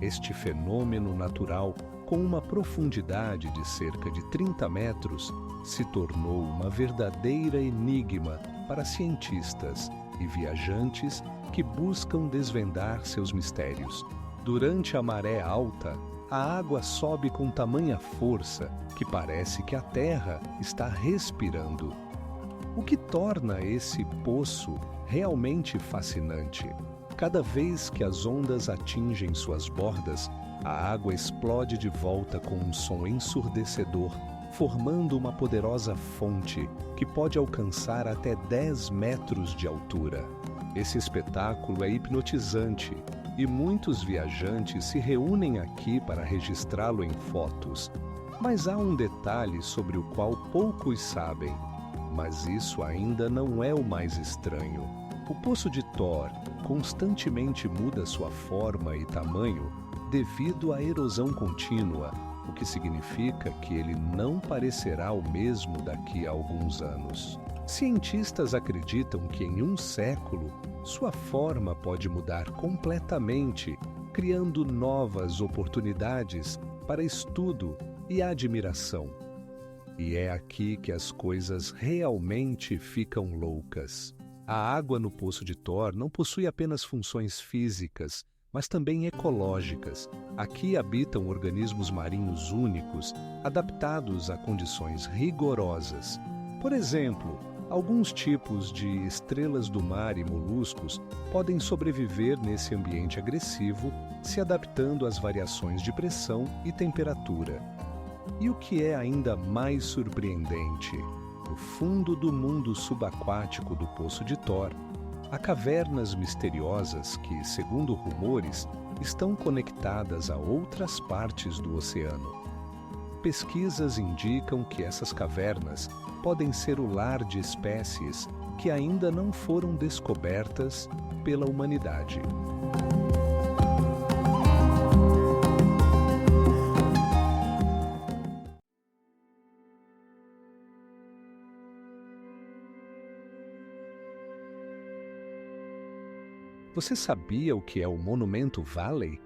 Este fenômeno natural, com uma profundidade de cerca de 30 metros, se tornou uma verdadeira enigma para cientistas e viajantes que buscam desvendar seus mistérios. Durante a maré alta, a água sobe com tamanha força que parece que a terra está respirando. O que torna esse poço realmente fascinante. Cada vez que as ondas atingem suas bordas, a água explode de volta com um som ensurdecedor, formando uma poderosa fonte que pode alcançar até 10 metros de altura. Esse espetáculo é hipnotizante e muitos viajantes se reúnem aqui para registrá-lo em fotos. Mas há um detalhe sobre o qual poucos sabem. Mas isso ainda não é o mais estranho. O Poço de Thor constantemente muda sua forma e tamanho devido à erosão contínua, o que significa que ele não parecerá o mesmo daqui a alguns anos. Cientistas acreditam que em um século, sua forma pode mudar completamente, criando novas oportunidades para estudo e admiração. E é aqui que as coisas realmente ficam loucas. A água no Poço de Thor não possui apenas funções físicas, mas também ecológicas. Aqui habitam organismos marinhos únicos, adaptados a condições rigorosas. Por exemplo, alguns tipos de estrelas do mar e moluscos podem sobreviver nesse ambiente agressivo, se adaptando às variações de pressão e temperatura. E o que é ainda mais surpreendente, no fundo do mundo subaquático do Poço de Thor, há cavernas misteriosas que, segundo rumores, estão conectadas a outras partes do oceano. Pesquisas indicam que essas cavernas podem ser o lar de espécies que ainda não foram descobertas pela humanidade. Você sabia o que é o Monumento Valley?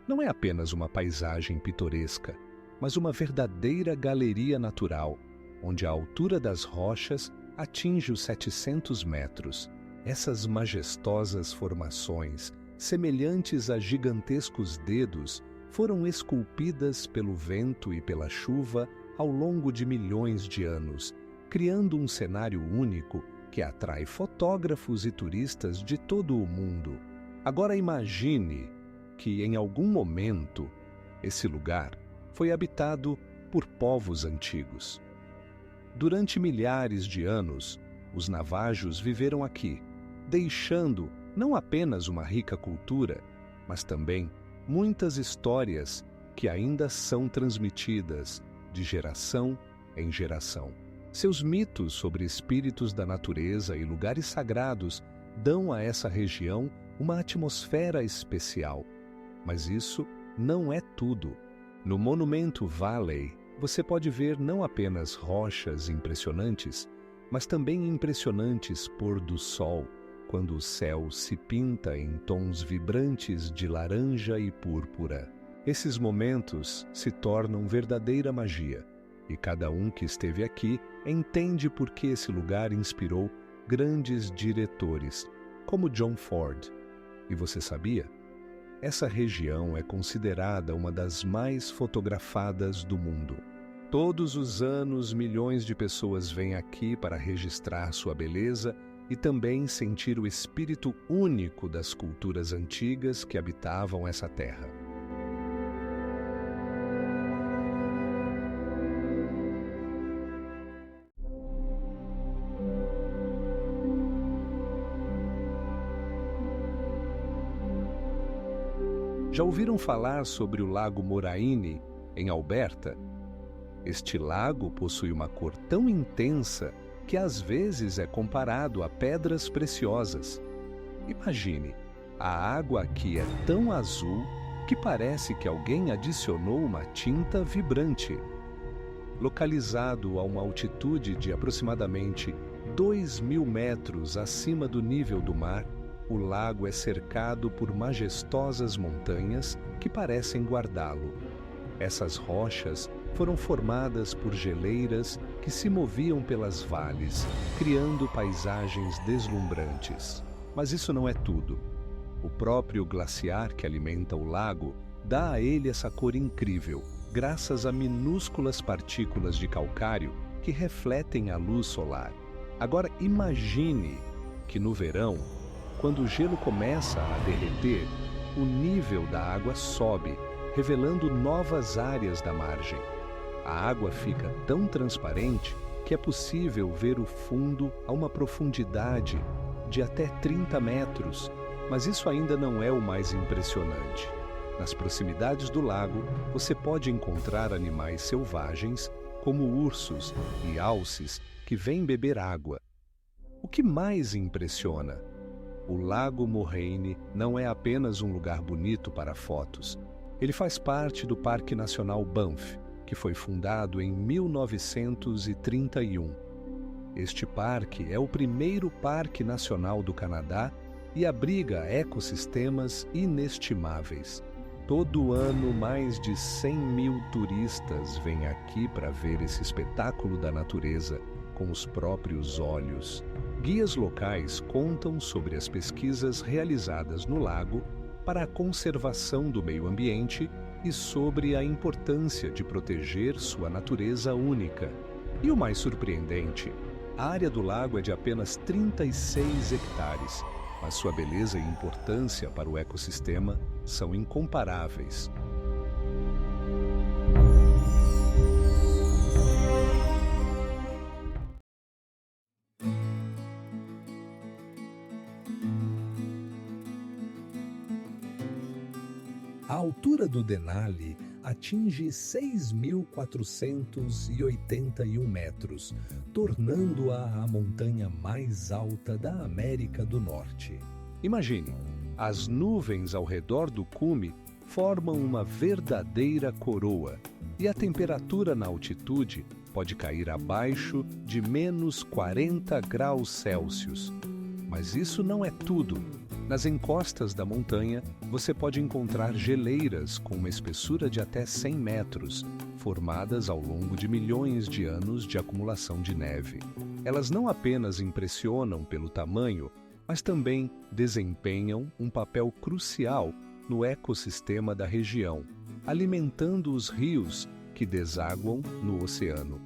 Não é apenas uma paisagem pitoresca, mas uma verdadeira galeria natural, onde a altura das rochas atinge os 700 metros. Essas majestosas formações, semelhantes a gigantescos dedos, foram esculpidas pelo vento e pela chuva ao longo de milhões de anos, criando um cenário único que atrai fotógrafos e turistas de todo o mundo. Agora imagine que, em algum momento, esse lugar foi habitado por povos antigos. Durante milhares de anos, os navajos viveram aqui, deixando não apenas uma rica cultura, mas também muitas histórias que ainda são transmitidas de geração em geração. Seus mitos sobre espíritos da natureza e lugares sagrados dão a essa região uma atmosfera especial. Mas isso não é tudo. No Monumento Valley, você pode ver não apenas rochas impressionantes, mas também impressionantes pôr do sol, quando o céu se pinta em tons vibrantes de laranja e púrpura. Esses momentos se tornam verdadeira magia, e cada um que esteve aqui entende por que esse lugar inspirou grandes diretores, como John Ford. E você sabia? Essa região é considerada uma das mais fotografadas do mundo. Todos os anos, milhões de pessoas vêm aqui para registrar sua beleza e também sentir o espírito único das culturas antigas que habitavam essa terra. Já ouviram falar sobre o Lago Moraine, em Alberta? Este lago possui uma cor tão intensa que às vezes é comparado a pedras preciosas. Imagine, a água aqui é tão azul que parece que alguém adicionou uma tinta vibrante. Localizado a uma altitude de aproximadamente 2.000 metros acima do nível do mar, o lago é cercado por majestosas montanhas que parecem guardá-lo. Essas rochas foram formadas por geleiras que que se moviam pelas vales, criando paisagens deslumbrantes. Mas isso não é tudo. O próprio glaciar que alimenta o lago dá a ele essa cor incrível, graças a minúsculas partículas de calcário que refletem a luz solar. Agora imagine que no verão, quando o gelo começa a derreter, o nível da água sobe, revelando novas áreas da margem. A água fica tão transparente que é possível ver o fundo a uma profundidade de até 30 metros, mas isso ainda não é o mais impressionante. Nas proximidades do lago, você pode encontrar animais selvagens, como ursos e alces, que vêm beber água. O que mais impressiona? O Lago Moraine não é apenas um lugar bonito para fotos. Ele faz parte do Parque Nacional Banff, que foi fundado em 1931. Este parque é o primeiro parque nacional do Canadá e abriga ecossistemas inestimáveis. Todo ano, mais de 100 mil turistas vêm aqui para ver esse espetáculo da natureza com os próprios olhos. Guias locais contam sobre as pesquisas realizadas no lago para a conservação do meio ambiente e sobre a importância de proteger sua natureza única. E o mais surpreendente, a área do lago é de apenas 36 hectares, mas sua beleza e importância para o ecossistema são incomparáveis. A altura do Denali atinge 6.481 metros, tornando-a a montanha mais alta da América do Norte. Imagine, as nuvens ao redor do cume formam uma verdadeira coroa e a temperatura na altitude pode cair abaixo de menos 40 graus Celsius. Mas isso não é tudo. Nas encostas da montanha, você pode encontrar geleiras com uma espessura de até 100 metros, formadas ao longo de milhões de anos de acumulação de neve. Elas não apenas impressionam pelo tamanho, mas também desempenham um papel crucial no ecossistema da região, alimentando os rios que desaguam no oceano.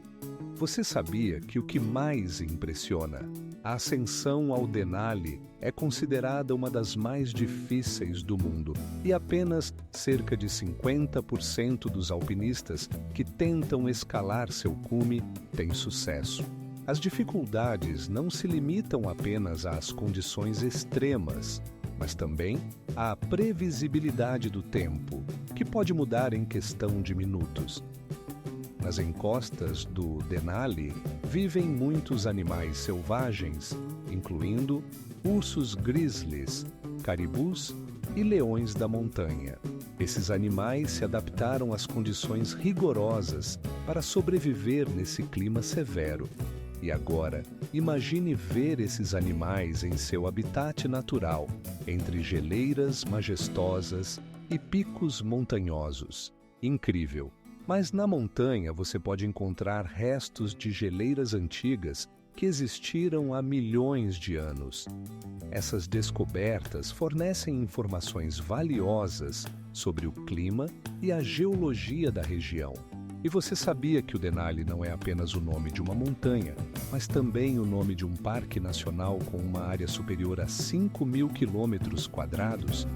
Você sabia que o que mais impressiona? A ascensão ao Denali é considerada uma das mais difíceis do mundo e apenas cerca de 50% dos alpinistas que tentam escalar seu cume têm sucesso. As dificuldades não se limitam apenas às condições extremas, mas também à previsibilidade do tempo, que pode mudar em questão de minutos. Nas encostas do Denali vivem muitos animais selvagens, incluindo ursos grizzlies, caribus e leões da montanha. Esses animais se adaptaram às condições rigorosas para sobreviver nesse clima severo. E agora, imagine ver esses animais em seu habitat natural, entre geleiras majestosas e picos montanhosos. Incrível! Mas na montanha você pode encontrar restos de geleiras antigas que existiram há milhões de anos. Essas descobertas fornecem informações valiosas sobre o clima e a geologia da região. E você sabia que o Denali não é apenas o nome de uma montanha, mas também o nome de um parque nacional com uma área superior a 5.000 quilômetros quadrados?